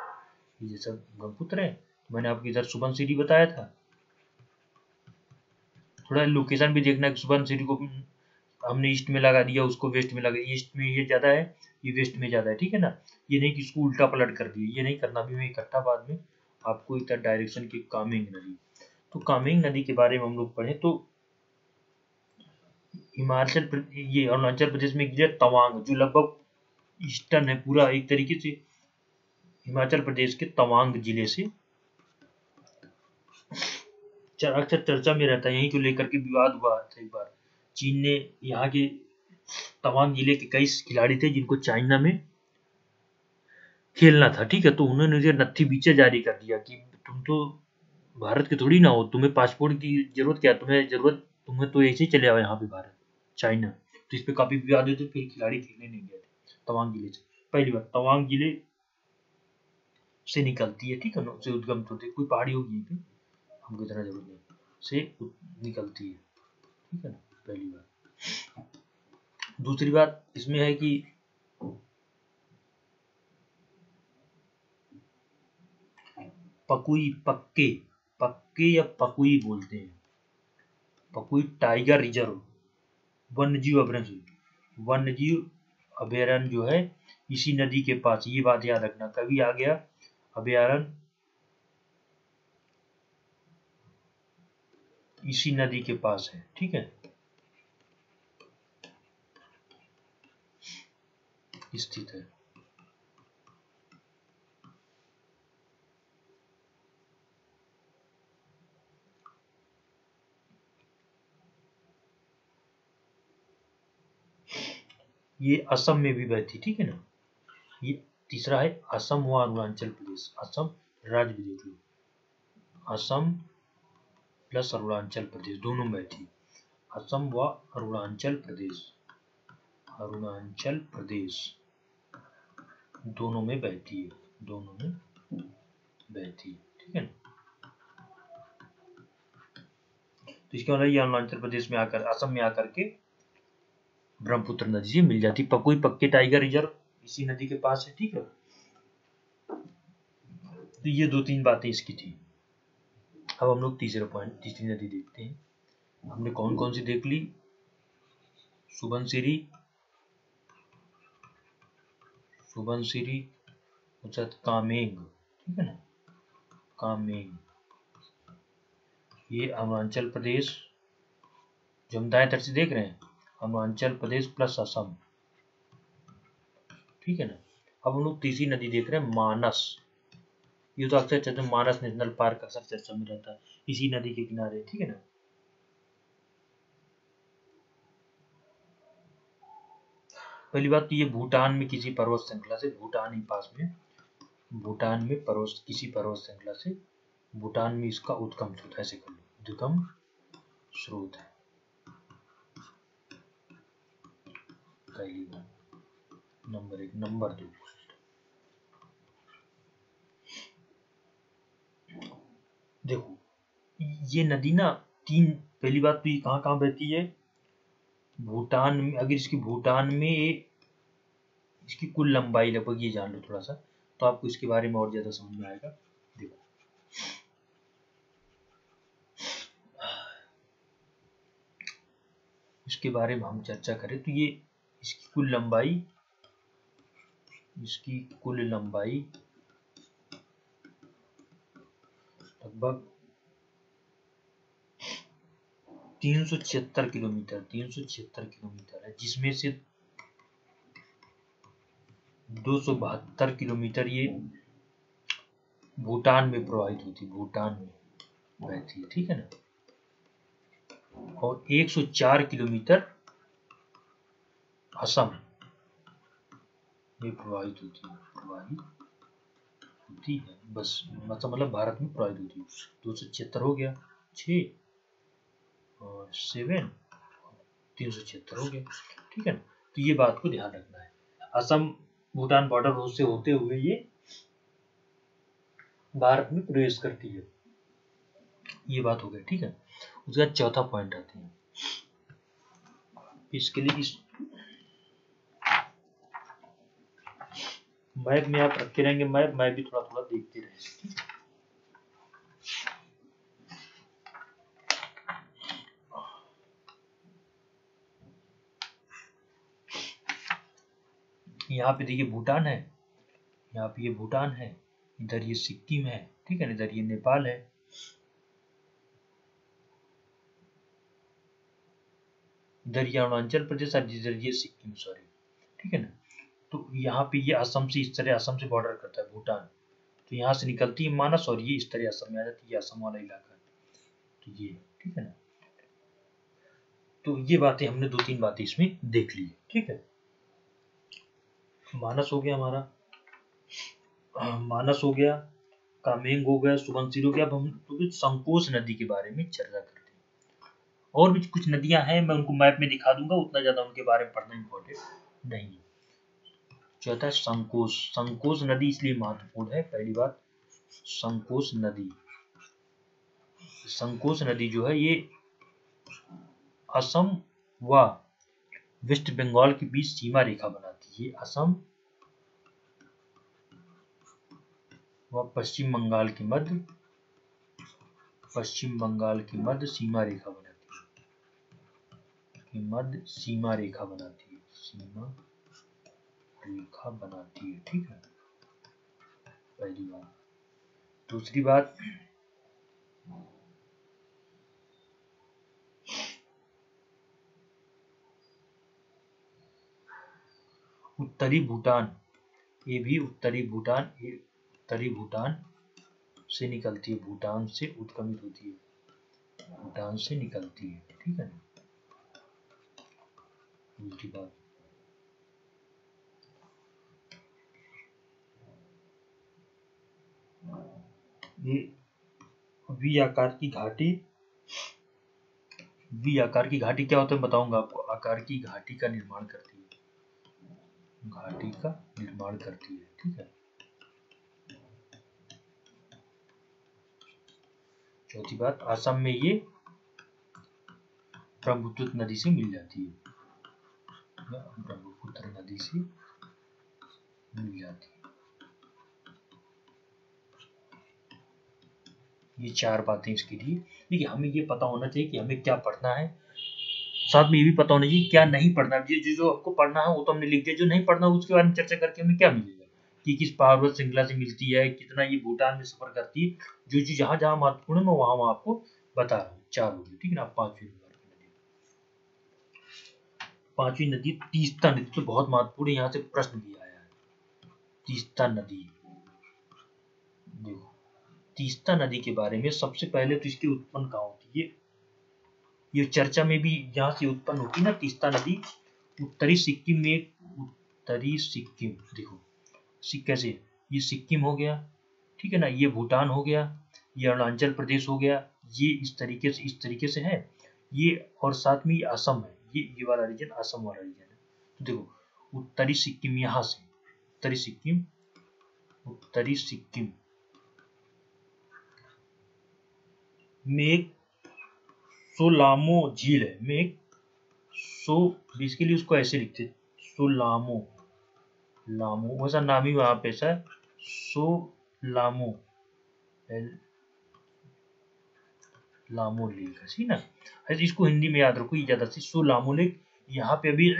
ये जैसा ब्रह्मपुत्र है मैंने आपको इधर सुबनसिरी बताया था। थोड़ा लोकेशन भी देखना है, सुबनसिरी को हमने ईस्ट में लगा दिया, उसको वेस्ट में लगा दिया, ईस्ट में ये ज्यादा है, ये वेस्ट में ज्यादा है, ठीक है ना। ये नहीं कि इसको उल्टा पलट कर दिया, ये नहीं करना, भी मैं इकट्ठा बाद में आपको इधर डायरेक्शन की कामेंग नदी। तो कामेंग नदी के बारे में हम लोग पढ़े तो ये अरुणाचल प्रदेश में गिरा तवांग, जो लगभग ईस्टर्न है पूरा, एक तरीके से हिमाचल प्रदेश के तवांग जिले से अक्सर चर्चा में रहता है, यहीं को लेकर के विवाद हुआ था एक बार। चीन ने यहाँ के तवांग जिले के कई खिलाड़ी थे जिनको चाइना में खेलना था, ठीक है, तो उन्होंने जो नत्थी बीचे जारी कर दिया कि तुम तो भारत के थोड़ी ना हो, तुम्हें पासपोर्ट की जरूरत क्या, तुम्हें तो ऐसे ही चले आओ यहाँ पे भारत, चाइना। तो इस पे काफी विवाद हुए थे, फिर खिलाड़ी खेलने नहीं गए थे तवांग जिले से। पहली बार तवांग जिले से निकलती है, ठीक है ना, से उद्गम होती है, कोई पहाड़ी होगी पे हमको इतना जरूरत नहीं, से निकलती है, ठीक है ना, पहली बात। दूसरी बात इसमें है कि पकुई, पक्के पक्के या पकुई बोलते हैं, पकुई टाइगर रिजर्व, वन्यजीव अभयारण्य, वन्यजीव अभयारण्य जो है इसी नदी के पास, ये बात याद रखना, कभी आ गया अभयारण्य इसी नदी के पास है, ठीक है, स्थित है। ये असम में भी बहती, ठीक है ना। ये तीसरा है असम व अरुणाचल प्रदेश, असम राज्य भी देख लो, असम प्लस अरुणाचल प्रदेश दोनों में बहती है, असम व अरुणाचल प्रदेश, अरुणाचल प्रदेश दोनों में बहती है, दोनों में बहती है, ठीक है ना। तो इसके मतलब ये अरुणाचल प्रदेश में आकर, असम में आकर के ब्रह्मपुत्र नदी से मिल जाती। पकुई पक्के टाइगर रिजर्व इसी नदी के पास है, ठीक है। तो ये दो तीन बातें इसकी थी। अब हम लोग तीसरा पॉइंट, तीसरी नदी देखते हैं। हमने कौन कौन सी देख ली, सुबनसिरी, सुबनसिरी, कामेंग, ठीक है ना, कामेंग, ये अरुणाचल प्रदेश, जो हम दाएं तरफ से देख रहे हैं, अरुणाचल प्रदेश प्लस असम, ठीक है ना। अब हम लोग तीसरी नदी देख रहे हैं, मानस, ये तो अक्सर चर्चा, मानस नेशनल पार्क अक्सर चर्चा में रहता है, इसी नदी के किनारे, ठीक है ना। पहली बात तो ये भूटान में किसी पर्वत श्रृंखला से, भूटान ही पास में, भूटान में पर्वत, किसी पर्वत श्रृंखला से, भूटान में इसका उद्गम स्रोत, ऐसे कर लो, उद्गम स्रोत है, पहली बात, नंबर एक। नंबर दो, देखो ये नदी ना तीन, पहली बात तो ये कहाँ कहाँ बहती है, भूटान में। अगर इसकी भूटान में इसकी कुल लंबाई लगभग, ये जान लो थोड़ा सा, तो आपको इसके बारे में और ज्यादा समझ में आएगा। देखो इसके बारे में हम चर्चा करें तो ये इसकी कुल लंबाई, इसकी कुल लंबाई लगभग 376 किलोमीटर, 376 किलोमीटर है, जिसमें से 272 किलोमीटर ये भूटान में प्रवाहित होती, भूटान में बहती है, ठीक है ना, और 104 किलोमीटर असम में प्रवाहित होती है, प्रवाहित होती है, बस मतलब भारत में प्रवाहित होती है। 276 हो गया, 6 और 7, 376 हो गया, ठीक है ना। तो ये बात को ध्यान रखना है, असम भूटान बॉर्डर से होते हुए ये भारत में प्रवेश करती है, ये बात हो गई, ठीक है। उसके बाद चौथा पॉइंट आते हैं, इसके लिए इस मैप में आप रखते रहेंगे, मैप भी थोड़ा थोड़ा देखते रहेंगे, ठीक है। यहाँ पे देखिए भूटान है, यहाँ पे ये भूटान है, इधर ये सिक्किम है, ठीक है ना, इधर ये नेपाल है, इधर ये अरुणाचल प्रदेश और इधर ये सिक्किम, सॉरी, ठीक है ना। तो यहाँ पे ये असम से, इस तरह असम से बॉर्डर करता है भूटान, तो यहाँ से निकलती है मानस और ये इस तरह असम में आ जाती है, ये असम वाला इलाका है, तो ये ठीक है ना। तो ये बातें हमने 2-3 बातें इसमें देख ली, ठीक है। मानस हो गया हमारा, मानस हो गया, कामेंग हो गया, सुबनसिरी हो गया। अब हम तो संकोच नदी के बारे में चर्चा करते हैं। और भी कुछ नदियां हैं, मैं उनको मैप में दिखा दूंगा, उतना ज्यादा उनके बारे में पढ़ना इम्पोर्टेंट नहीं है। चौथा है संकोच। संकोच नदी इसलिए महत्वपूर्ण है, पहली बात संकोच नदी, संकोच नदी जो है ये असम व वेस्ट बंगाल के बीच सीमा रेखा बनाती है, असम व पश्चिम बंगाल के मध्य सीमा रेखा बनाती है, मध्य सीमा रेखा बनाती है, सीमा रेखा बनाती है, ठीक है, पहली बात। दूसरी बात, उत्तरी भूटान, ये भी उत्तरी भूटान, ये उत्तरी भूटान से निकलती है, भूटान से उत्क्रमित होती है, भूटान से निकलती है, ठीक है ना। दूसरी बात, ये वी आकार की घाटी, वी आकार की घाटी क्या होता है बताऊंगा आपको। आकार की घाटी का निर्माण करती है, घाटी का निर्माण करती है, ठीक है। चौथी बात, असम में ये ब्रह्मपुत्र नदी से मिल जाती है, ब्रह्मपुत्र नदी से मिल जाती है। ये 4 बातें इसके लिए। देखिए हमें ये पता होना चाहिए कि हमें क्या पढ़ना है, साथ में ये भी पता होना चाहिए क्या नहीं पढ़ना है। जो आपको पढ़ना है वो तो हमने लिख दिया, जो नहीं पढ़ना उसके बारे में चर्चा करके हमें क्या मिलेगा, कि किस पर्वत श्रृंखला से मिलती है, कितना ये भूटान में सफर करती है, जो चीज जहां जहां महत्वपूर्ण है मैं वहां आपको बता रहा हूँ। 4 हो गए, ठीक है ना। 5वीं नदी तीस्ता नदी तो बहुत महत्वपूर्ण है, यहाँ से प्रश्न भी आया है। तीस्ता नदी, देखो तीस्ता नदी के बारे में सबसे पहले तो इसकी उत्पन्न कहाँ होती है, ये चर्चा में भी यहाँ से उत्पन्न होती ना तीस्ता नदी, उत्तरी सिक्किम में, उत्तरी सिक्किम, देखो कैसे, ये सिक्किम हो गया, ठीक है ना, ये भूटान हो गया, ये अरुणाचल प्रदेश हो गया, ये इस तरीके से है ये, और साथ में ये असम है, ये वाला रीजन असम वाला रीजन है। तो देखो उत्तरी सिक्किम, यहाँ से उत्तरी सिक्किम में एक सोलामो झील है, में एक बेसिकली उसको ऐसे लिखते सोलामो, लामो वैसा नाम ही वहां पे ऐसा सोलामो, लामो लेक है, ना। इसको हिंदी में याद रखो, ये ज्यादा सी सोलामो लेक। यहाँ पे अभी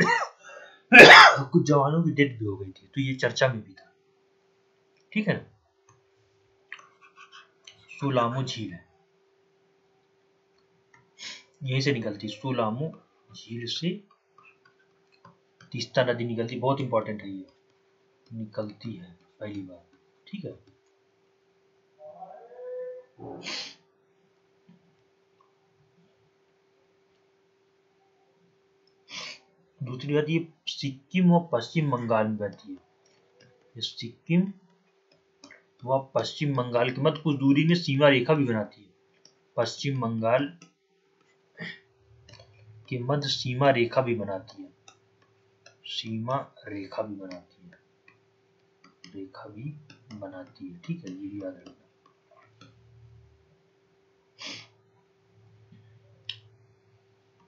कुछ जवानों की डेथ भी हो गई थी, तो ये चर्चा में भी था, ठीक है ना। सोलामो झील है, यहीं से निकलती, सोलामो झील से तीस्ता नदी निकलती, बहुत इंपॉर्टेंट है ये, निकलती है पहली बार, ठीक है। दूसरी बात, ये सिक्किम और पश्चिम बंगाल में बहती है, ये सिक्किम व पश्चिम बंगाल के मध्य कुछ दूरी में सीमा रेखा भी बनाती है, पश्चिम बंगाल के मध्य सीमा रेखा भी बनाती है, सीमा रेखा भी बनाती है, ठीक है, ये भी याद रखना।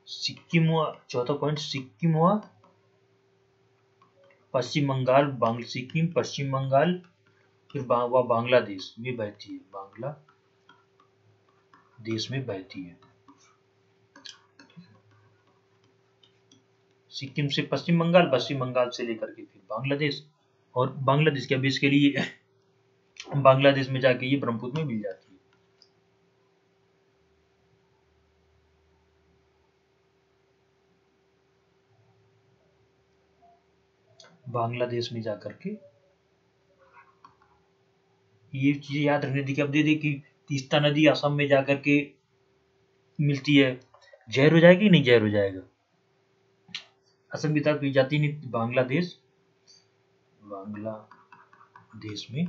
सिक्किम हुआ चौथा पॉइंट, सिक्किम हुआ पश्चिम बंगाल, सिक्किम पश्चिम बंगाल फिर बांग्लादेश में बहती है, बांग्लादेश देश में बहती है। सिक्किम से पश्चिम बंगाल, पश्चिम बंगाल से लेकर के फिर बांग्लादेश, और बांग्लादेश के अभी इसके लिए बांग्लादेश में जाके ये ब्रह्मपुत्र में मिल जाती है। बांग्लादेश में जाकर के ये चीज याद रखने दी कि अब दे दे कि तीस्ता नदी असम में जाकर के मिलती है, जहर हो जाएगी नहीं जहर हो जाएगा। असम की तरफ जाती नहीं, बांग्लादेश, बांग्लादेश में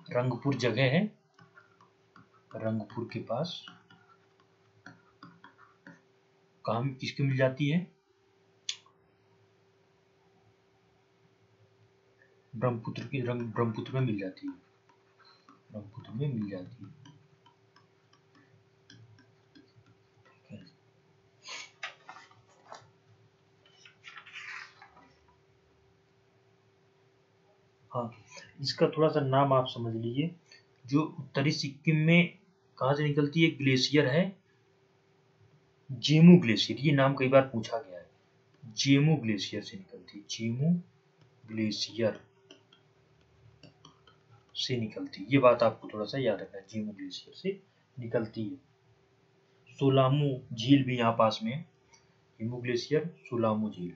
रंगपुर जगह है, रंगपुर के पास कहाँ किसकी मिल जाती है, ब्रह्मपुत्र में मिल जाती है, ब्रह्मपुत्र में मिल जाती है। हाँ, इसका थोड़ा सा नाम आप समझ लीजिए। जो उत्तरी सिक्किम में कहाँ से निकलती है ग्लेशियर है, जेमू ग्लेशियर, ये नाम कई बार पूछा गया है। जेमू ग्लेशियर से निकलती है, जेमू ग्लेशियर से निकलती है, ये बात आपको थोड़ा सा याद रखना है, जेमू ग्लेशियर से निकलती है। सोलामू झील भी यहाँ पास में है, जेमू ग्लेशियर, सोलामू झील,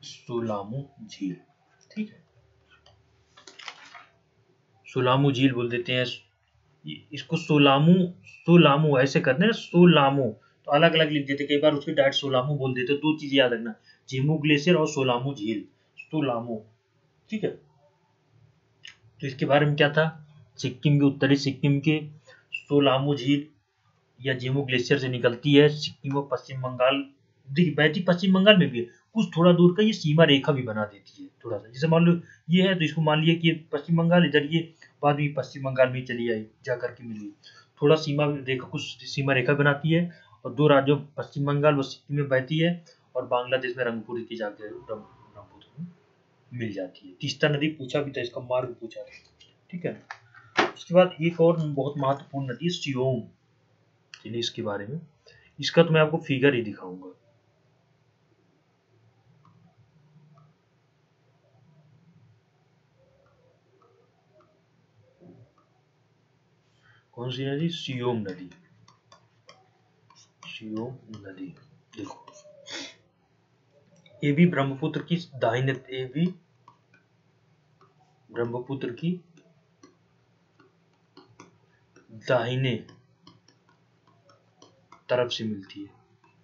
सोलामू झील, ठीक है, सोलामू झील बोल देते हैं इसको, सोलामू, सोलामू ऐसे करते हैं, सोलामू तो अलग अलग लिख देते, कई बार उसके डायरेक्ट सोलामू बोल देते। दो चीज याद रखना, जेमू ग्लेशियर और सोलामू झील, सोलामू, ठीक है। तो इसके बारे में क्या था, सिक्किम के, उत्तरी सिक्किम के सोलामू झील या जेमू ग्लेशियर से निकलती है, सिक्किम और पश्चिम बंगाल, देखिए बहती पश्चिम बंगाल में भी है, कुछ थोड़ा दूर का ये सीमा रेखा भी बना देती है थोड़ा सा, जैसे मान लो ये है तो इसको मान लिया कि पश्चिम बंगाल, इधर ये बाद में पश्चिम बंगाल में चली आई, जाकर के मिली, थोड़ा सीमा रेखा, कुछ सीमा रेखा बनाती है, और दो राज्यों पश्चिम बंगाल व सिक्किम में बहती है, और बांग्लादेश में रंगपुर की जाकर ब्रह्मपुत्र में मिल जाती है। तीस्ता नदी पूछा भी था, इसका मार्ग पूछा था, ठीक है। उसके बाद एक और बहुत महत्वपूर्ण नदी सियोम, चलिए इसके बारे में, इसका तो मैं आपको फिगर ही दिखाऊंगा। कौन सी नदी, सियोम नदी, सियोम नदी, देखो ये भी ब्रह्मपुत्र की दाहिने, ये भी ब्रह्मपुत्र की दाहिने तरफ से मिलती है,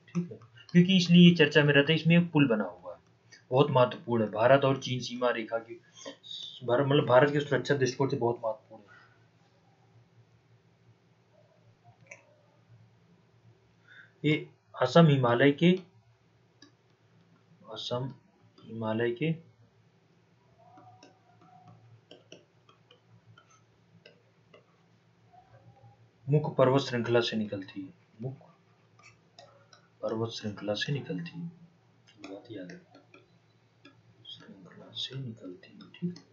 ठीक है, क्योंकि इसलिए ये चर्चा में रहता है, इसमें एक पुल बना हुआ है, बहुत महत्वपूर्ण है, भारत और चीन सीमा रेखा की, मतलब भारत के सुरक्षा दृष्टिकोण से बहुत महत्वपूर्ण है। ये असम हिमालय के, असम हिमालय के मुख्य पर्वत श्रृंखला से निकलती है, मुख्य पर्वत श्रृंखला से निकलती है, बात याद रखना, श्रृंखला से निकलती है, ठीक है।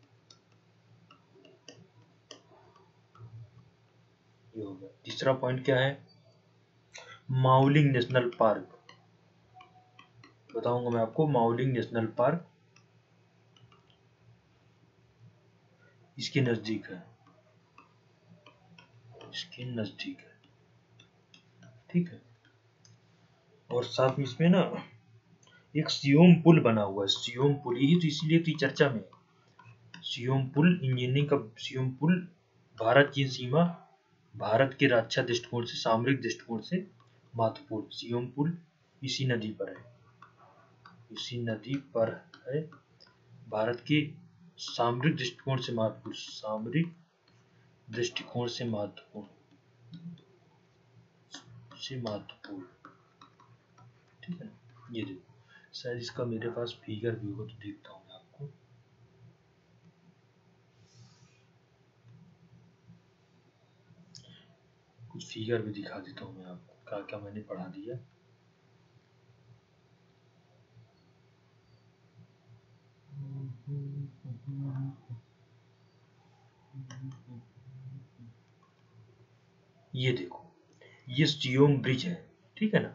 ये हो गया। तीसरा पॉइंट क्या है, माउलिंग नेशनल पार्क, बताऊंगा मैं आपको, माउलिंग नेशनल पार्क इसके नजदीक है, इसके नजदीक है, ठीक है। और साथ में इसमें ना एक सियोम पुल बना हुआ है, सियोम पुल, यही तो इसीलिए तो चर्चा में, सियोम पुल इंजीनियरिंग का, सियोम पुल भारत चीन सीमा, भारत के रक्षा दृष्टिकोण से, सामरिक दृष्टिकोण से महत्वपूर्ण, सियोम पुल इसी नदी पर है, इसी नदी पर है, भारत के सामरिक दृष्टिकोण से महत्वपूर्ण, सामरिक दृष्टिकोण से महत्वपूर्ण, से महत्वपूर्ण, ठीक है। ये देखो, शायद इसका मेरे पास फिगर भी होगा तो देखता हूँ मैं आपको, कुछ फिगर भी दिखा देता हूँ मैं आपको, क्या क्या मैंने पढ़ा दिया। ये देखो, ये सियोम ब्रिज है, ठीक है ना,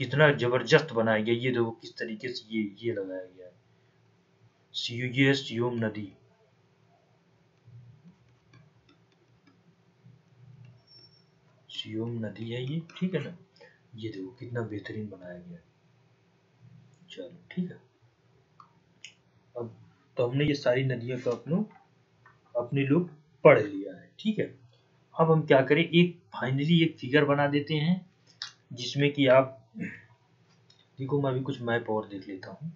कितना जबरदस्त बनाया गया। ये देखो किस तरीके से ये लगाया गया है। ये है सियोम नदी, सियोम नदी है ये, ठीक है ना। ये देखो कितना बेहतरीन बनाया गया है। चलो ठीक है, अब तो हमने ये सारी नदियों का अपने लोग पढ़ लिया है, ठीक है। अब हम क्या करें, एक फाइनली एक फिगर बना देते हैं जिसमें कि आप देखो, मैं अभी कुछ मैप और देख लेता हूँ।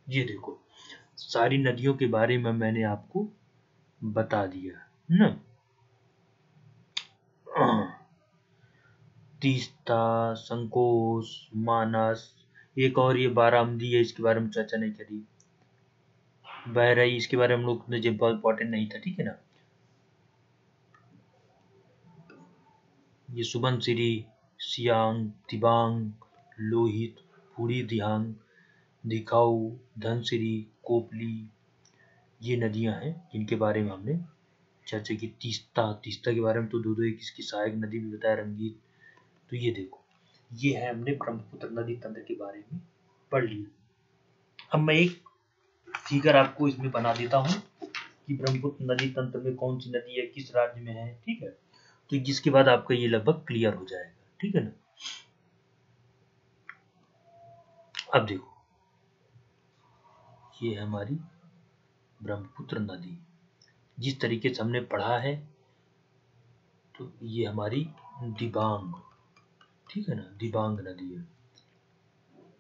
ये देखो, सारी नदियों के बारे में मैंने आपको बता दिया ना। तीस्ता, संकोश, मानस, एक और ये बारामदी है, इसके बारे में चर्चा नहीं करी। बहराई, इसके बारे में हम लोग मुझे बहुत इंपॉर्टेंट नहीं था, ठीक है ना। ये सुबनसिरी, सियांग, दिबांग, लोहित, बूढ़ी दिहांग, दिखाऊ, धनसिरी, कोपली, ये नदियां हैं जिनके बारे में हमने चर्चा की। तीस्ता के बारे में तो दो दो एक इसकी सहायक नदी भी बताया, रंगीत। तो ये देखो, ये है हमने ब्रह्मपुत्र नदी तंत्र के बारे में पढ़ लिया। अब मैं एक फिगर आपको इसमें बना देता हूँ कि ब्रह्मपुत्र नदी तंत्र में कौन सी नदी है, किस राज्य में है, ठीक है। तो जिसके बाद आपका ये लगभग क्लियर हो जाएगा, ठीक है ना। अब देखो, ये है हमारी ब्रह्मपुत्र नदी, जिस तरीके से हमने पढ़ा है। तो ये हमारी दिबांग, ठीक है ना, दिबांग नदी है,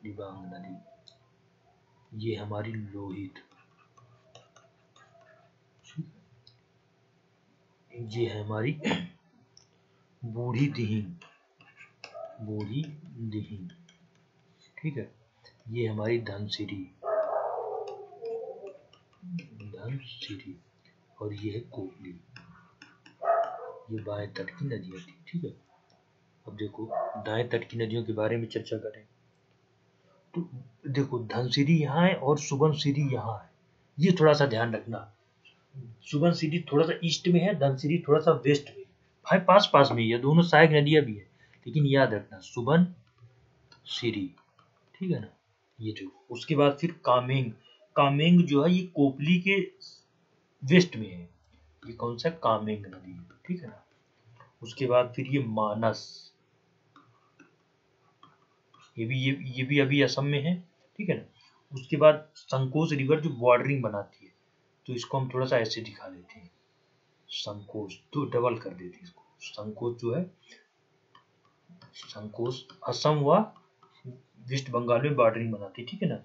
दिबांग नदी। ये हमारी लोहित, ये है हमारी बूढ़ी दिहिंग, बूढ़ी दिहिंग, ठीक है। ये हमारी धनसिरी, धनसिरी, और ये है कोपली। ये बाएं तट की नदियां थी, ठीक है। अब देखो, दाएं तट की नदियों के बारे में चर्चा करें तो देखो, धनसिरी यहाँ है और सुबनसिरी यहाँ है। ये थोड़ा सा ध्यान रखना, सुबनसिरी थोड़ा सा ईस्ट में है, धनसिरी थोड़ा सा वेस्ट में। भाई पास पास में ही है, दोनों सहायक नदियां भी है, लेकिन याद रखना सुबनसिरी, ठीक है ना। ये जो उसके बाद फिर कामेंग, कामेंग जो है ये कोपली के वेस्ट में है। ये कौन सा, कामेंग नदी है, ठीक है ना। उसके बाद फिर ये मानस, ये भी अभी असम में है, ठीक है ना। उसके बाद संकोच रिवर जो बॉर्डरिंग बनाती है, तो इसको हम थोड़ा सा ऐसे दिखा देते हैं, संकोच, तो डबल कर देते हैं इसको। संकोच जो है, संकोच असम व वेस्ट बंगाल में बॉर्डरिंग बनाती है, ठीक है ना।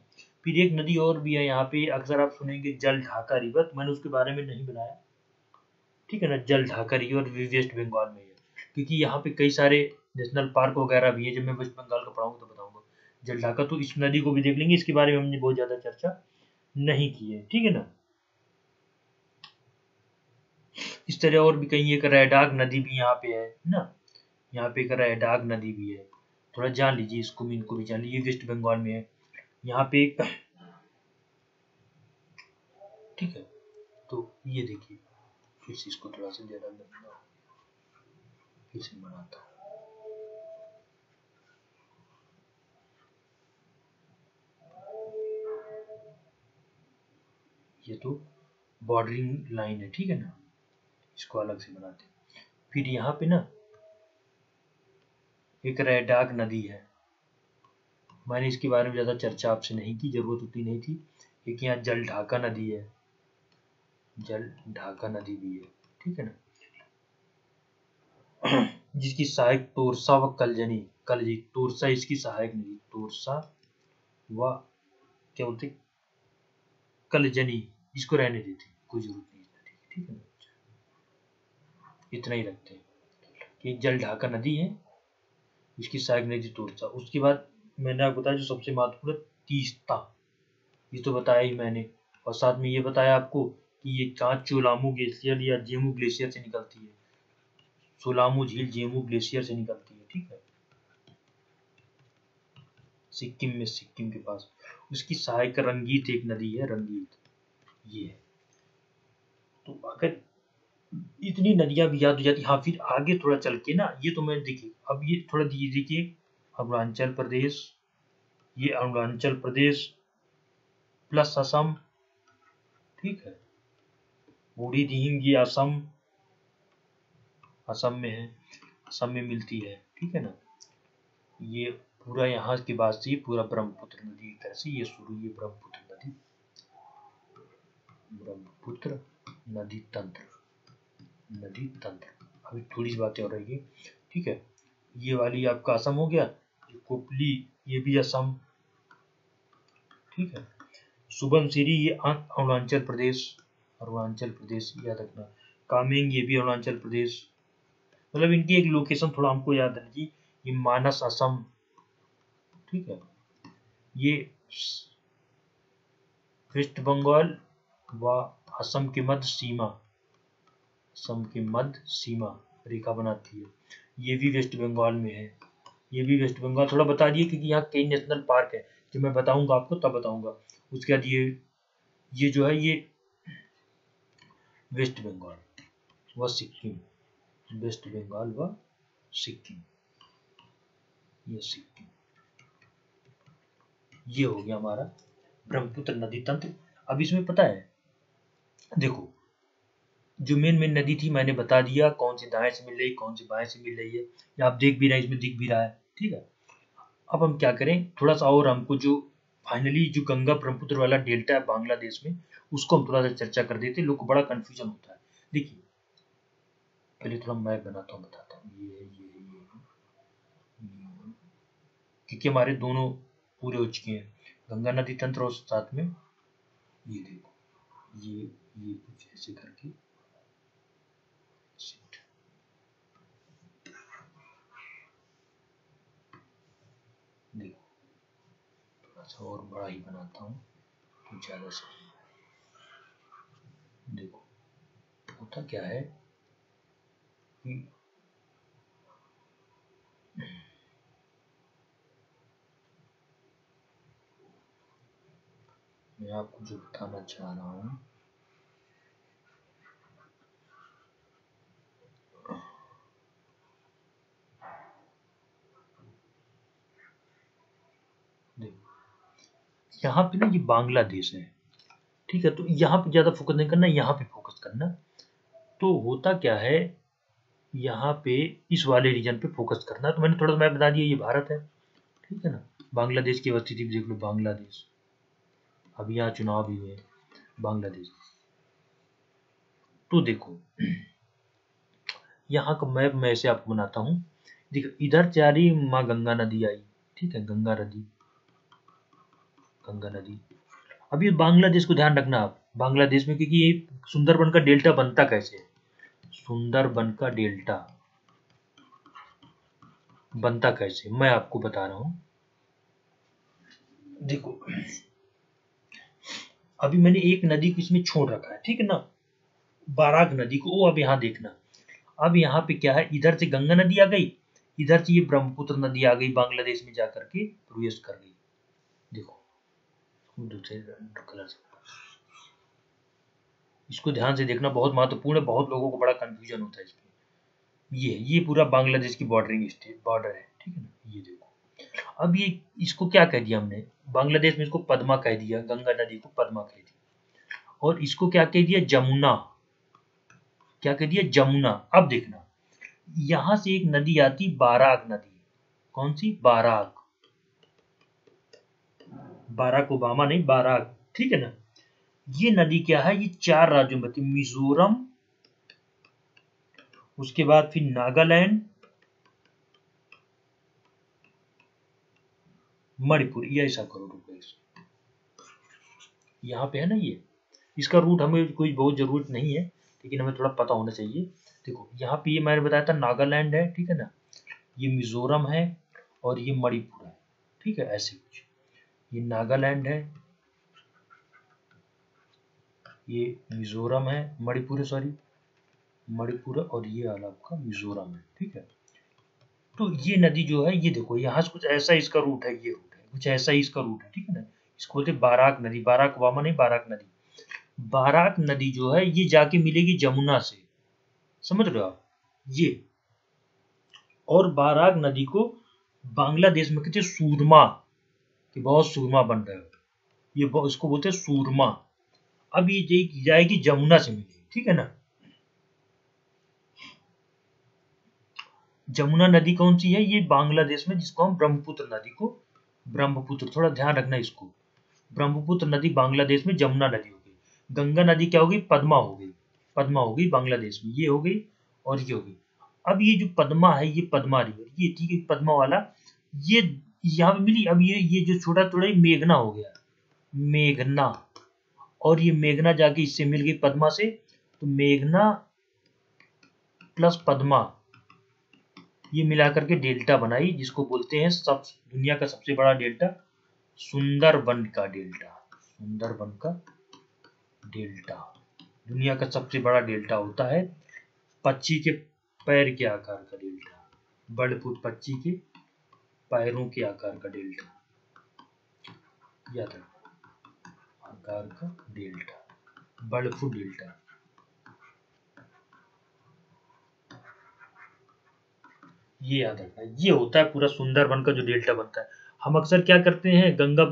फिर एक नदी और भी है यहाँ पे, अक्सर आप सुनेंगे जल ढाका रिवर, मैंने उसके बारे में नहीं बनाया, ठीक है ना। जल ढाका रिवर वेस्ट बंगाल में है, क्योंकि यहाँ पे कई सारे नेशनल पार्क वगैरह भी है। जब मैं वेस्ट बंगाल का पढ़ाऊंगा तो बताऊंगा जल ढाका, तो इस नदी को भी देख लेंगे, इसके बारे में हमने बहुत ज्यादा चर्चा नहीं की है, ठीक है ना। इस तरह और भी कहीं, एक रैडाग नदी भी यहाँ पे है ना, यहाँ पे एक रैडाग नदी भी है, थोड़ा जान लीजिए इसको भी, इनको भी जान लीजिए, वेस्ट बंगाल में है यहाँ पे एक, ठीक है। तो ये देखिए, फिर से इसको थोड़ा सा ज्यादा फिर से बनाता हूँ। ये तो बॉर्डरिंग लाइन है, ठीक है ना, इसको अलग से बनाते हैं। फिर यहाँ पे ना एक रैडाग नदी है, मैंने इसके बारे में ज़्यादा चर्चा आपसे नहीं की, जरूरत उतनी नहीं थी। एक यहाँ जल ढाका नदी है, जल ढाका नदी भी है, ठीक है ना, जिसकी सहायक तोरसा व कलजनी, कलजी, तोरसा इसकी सहायक नदी, तोरसा व क्या बोलते, कलजनी, इसको रहने देते, कोई जरूरत नहीं है, ठीक है ना, इतना ही रखते हैं कि जल ढाका नदी है, इसकी सहायक नदी तोरसा। उसके बाद मैंने आपको बताया जो सबसे महत्वपूर्ण तीस्ता, ये तो बताया ही मैंने, और साथ में ये बताया आपको कि ये कहाँ चोलामू ग्लेशियर या जेमू ग्लेशियर से निकलती है। सोलामू झील जेमू ग्लेशियर से निकलती है, ठीक है, सिक्किम में, सिक्किम के पास। उसकी सहायक रंगीत एक नदी है, रंगीत, ये है। तो अगर इतनी नदियां भी याद हो जाती, हाँ फिर आगे थोड़ा चल के ना, ये तो मैं देखिए, अब ये थोड़ा देखिए, अरुणाचल प्रदेश, ये अरुणाचल प्रदेश प्लस असम, ठीक है, बूढ़ी दिहिंग ये असम, असम में है, असम में मिलती है, ठीक है ना। ये पूरा यहाँ के बाद से पूरा ब्रह्मपुत्र नदी की तरह से ये शुरू, ये ब्रह्मपुत्र नदी, ब्रह्मपुत्र नदी तंत्र, नदी तंत्र। अभी थोड़ी सी बातें हो रही है, ठीक है। ये वाली आपका असम हो गया, ये कोपली ये भी असम, ठीक है। सुबनसिरी ये अरुणाचल प्रदेश, अरुणाचल प्रदेश याद रखना। कामेंग ये भी अरुणाचल प्रदेश, मतलब इनकी एक लोकेशन थोड़ा हमको याद रखिए। ये मानस असम, ठीक है। ये वेस्ट बंगाल व असम के मध्य सीमा, असम के मध्य सीमा रेखा बनाती है। ये भी वेस्ट बंगाल में है, ये भी वेस्ट बंगाल, थोड़ा बता दिए क्योंकि यहाँ कई नेशनल पार्क है, जो मैं बताऊंगा आपको तब बताऊंगा। उसके बाद ये जो है ये वेस्ट बंगाल व सिक्किम, वेस्ट बंगाल व सिक्किम, ये सिक्किम, ये हो गया हमारा ब्रह्मपुत्र नदी तंत्र। अब इसमें पता है, देखो जो मेन नदी थी मैंने बता दिया, कौन सी दाएं से मिल रही, कौन सी बाएं से मिल रही है, ये आप देख भी रहे हैं, इसमें दिख भी रहा है, ठीक है। अब हम क्या करें, थोड़ा सा और हमको जो फाइनली जो गंगा ब्रह्मपुत्र वाला डेल्टा है बांग्लादेश में, उसको हम थोड़ा सा चर्चा कर देते हैं, लोग को बड़ा कंफ्यूजन होता है। देखिए पहले थोड़ा मैप बनाता हूँ, बताता हूँ, क्योंकि हमारे दोनों पूरे हो चुके हैं, गंगा नदी तंत्र और साथ में ये देखो, ये कुछ ऐसे करके देखो, थोड़ा सा और बड़ा ही बनाता हूँ तो ज़्यादा सही। देखो होता क्या है कि मैं आपको जो बताना चाह रहा हूँ, यहाँ पे ना ये बांग्लादेश है, ठीक है, तो यहाँ पे ज्यादा फोकस नहीं करना, यहाँ पे फोकस करना। तो होता क्या है, यहाँ पे इस वाले रीजन पे फोकस करना। तो मैंने थोड़ा सा मैप बता दिया, ये भारत है, ठीक है ना। बांग्लादेश की अवस्थिति भी देख लो, बांग्लादेश, अभी यहाँ चुनाव भी हुए, बांग्लादेश। तो देखो यहाँ का मैप मैं ऐसे आपको बनाता हूँ, देखो इधर से आ रही माँ गंगा नदी आई, ठीक है, गंगा नदी, गंगा नदी। अब ये बांग्लादेश को ध्यान रखना आप, बांग्लादेश में, क्योंकि ये सुंदरबन का डेल्टा बनता कैसे है, सुंदरबन का डेल्टा बनता कैसे मैं आपको बता रहा हूं। देखो अभी मैंने एक नदी को इसमें छोड़ रखा है, ठीक है ना, बाराग नदी को, वो अब यहाँ देखना। अब यहाँ पे क्या है, इधर से गंगा नदी आ गई, इधर से ये ब्रह्मपुत्र नदी आ गई, बांग्लादेश में जाकर के प्रवेश कर गई। देखो दूसरे कलर से, इसको ध्यान से देखना, बहुत महत्वपूर्ण है, बहुत लोगों को बड़ा कंफ्यूजन होता है इसमें। ये पूरा बांग्लादेश की बॉर्डरिंग स्टेट बॉर्डर है, ठीक है ना। ये देखो अब ये इसको क्या कह दिया हमने, बांग्लादेश में इसको पद्मा कह दिया, गंगा नदी को पद्मा कह दिया, और इसको क्या कह दिया, जमुना, क्या कह दिया, जमुना। अब देखना यहां से एक नदी आती, बाराग नदी, कौन सी, बाराग, बाराक ओबामा नहीं, बाराग, ठीक है ना। ये नदी क्या है, ये 4 राज्यों में, मिजोरम, उसके बाद फिर नागालैंड, मणिपुर, ये ऐसा करो, रुको यहाँ पे है ना ये, इसका रूट हमें कोई बहुत जरूरत नहीं है, लेकिन हमें थोड़ा पता होना चाहिए। देखो यहाँ पे ये मैंने बताया था नागालैंड है, ठीक है ना, ये मिजोरम है और ये मणिपुर है, ठीक है, ऐसे कुछ। ये नागालैंड है, ये मिजोरम है, मणिपुर और ये वाला आपका मिजोरम है, ठीक है। तो ये नदी जो है, ये देखो यहाँ से कुछ ऐसा इसका रूट है, ये रूट है, कुछ ऐसा ही इसका रूट है, ठीक है ना। इसको बोलते बाराक नदी, बाराक ओबामा नहीं, बाराक नदी। बाराक नदी जो है ये जाके मिलेगी जमुना से, समझ रहे हो आप ये। और बाराक नदी को बांग्लादेश में कहते हैं सूरमा, कि बहुत सूरमा बन रहा है, ये इसको बोलते हैं सूरमा। अब ये जाएगी जमुना से मिलेगी, ठीक है ना। जमुना नदी कौन सी है, ये बांग्लादेश में, जिसको हम ब्रह्मपुत्र नदी को, ब्रह्मपुत्र, थोड़ा ध्यान रखना इसको, ब्रह्मपुत्र नदी बांग्लादेश में जमुना नदी हो गई। गंगा नदी क्या हो गई, पद्मा हो गई, पद्मा हो गई बांग्लादेश में, ये हो गई और ये हो गई। अब ये जो पद्मा है, ये पद्मा रिवर, ये ठीक है, पद्मा वाला ये यहाँ पे मिली। अब ये जो छोटा थोड़ा मेघना हो गया, मेघना, और ये मेघना जाके इससे मिल गई पद्मा से, तो मेघना प्लस पद्मा ये मिलाकर के डेल्टा बनाई, जिसको बोलते हैं दुनिया का सबसे बड़ा डेल्टा, सुंदरबन का डेल्टा। सुंदरबन का डेल्टा दुनिया का सबसे बड़ा डेल्टा होता है, पक्षी के पैर के आकार का डेल्टा, बर्ड फुट, पक्षी के पैरों के आकार का डेल्टा, याद रखो, आकार का डेल्टा, बर्ड फुट डेल्टा। ये याद रखना, ये होता है पूरा सुंदरबन का जो डेल्टा बनता है। हम अक्सर क्या करते हैं, गंगा,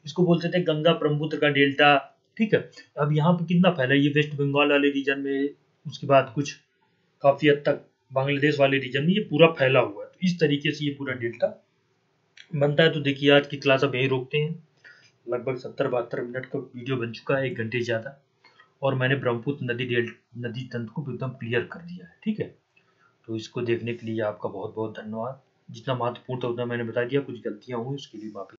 इसको बोलते थे गंगा ब्रह्मपुत्र का डेल्टा, ठीक है। अब यहाँ पे कितना फैला है, ये वेस्ट बंगाल वाले रीजन में, उसके बाद कुछ काफी हद तक बांग्लादेश वाले रीजन में ये पूरा फैला हुआ है। तो इस तरीके से ये पूरा डेल्टा बनता है। तो देखिए आज की क्लास अब यहीं रोकते हैं, लगभग 70-72 मिनट का वीडियो बन चुका है, 1 घंटे ज़्यादा, और मैंने ब्रह्मपुत्र नदी तंत्र को एकदम क्लियर कर दिया है, ठीक है। तो इसको देखने के लिए आपका बहुत बहुत धन्यवाद। जितना महत्वपूर्ण था उतना मैंने बता दिया, कुछ गलतियां हुई उसके लिए माफी।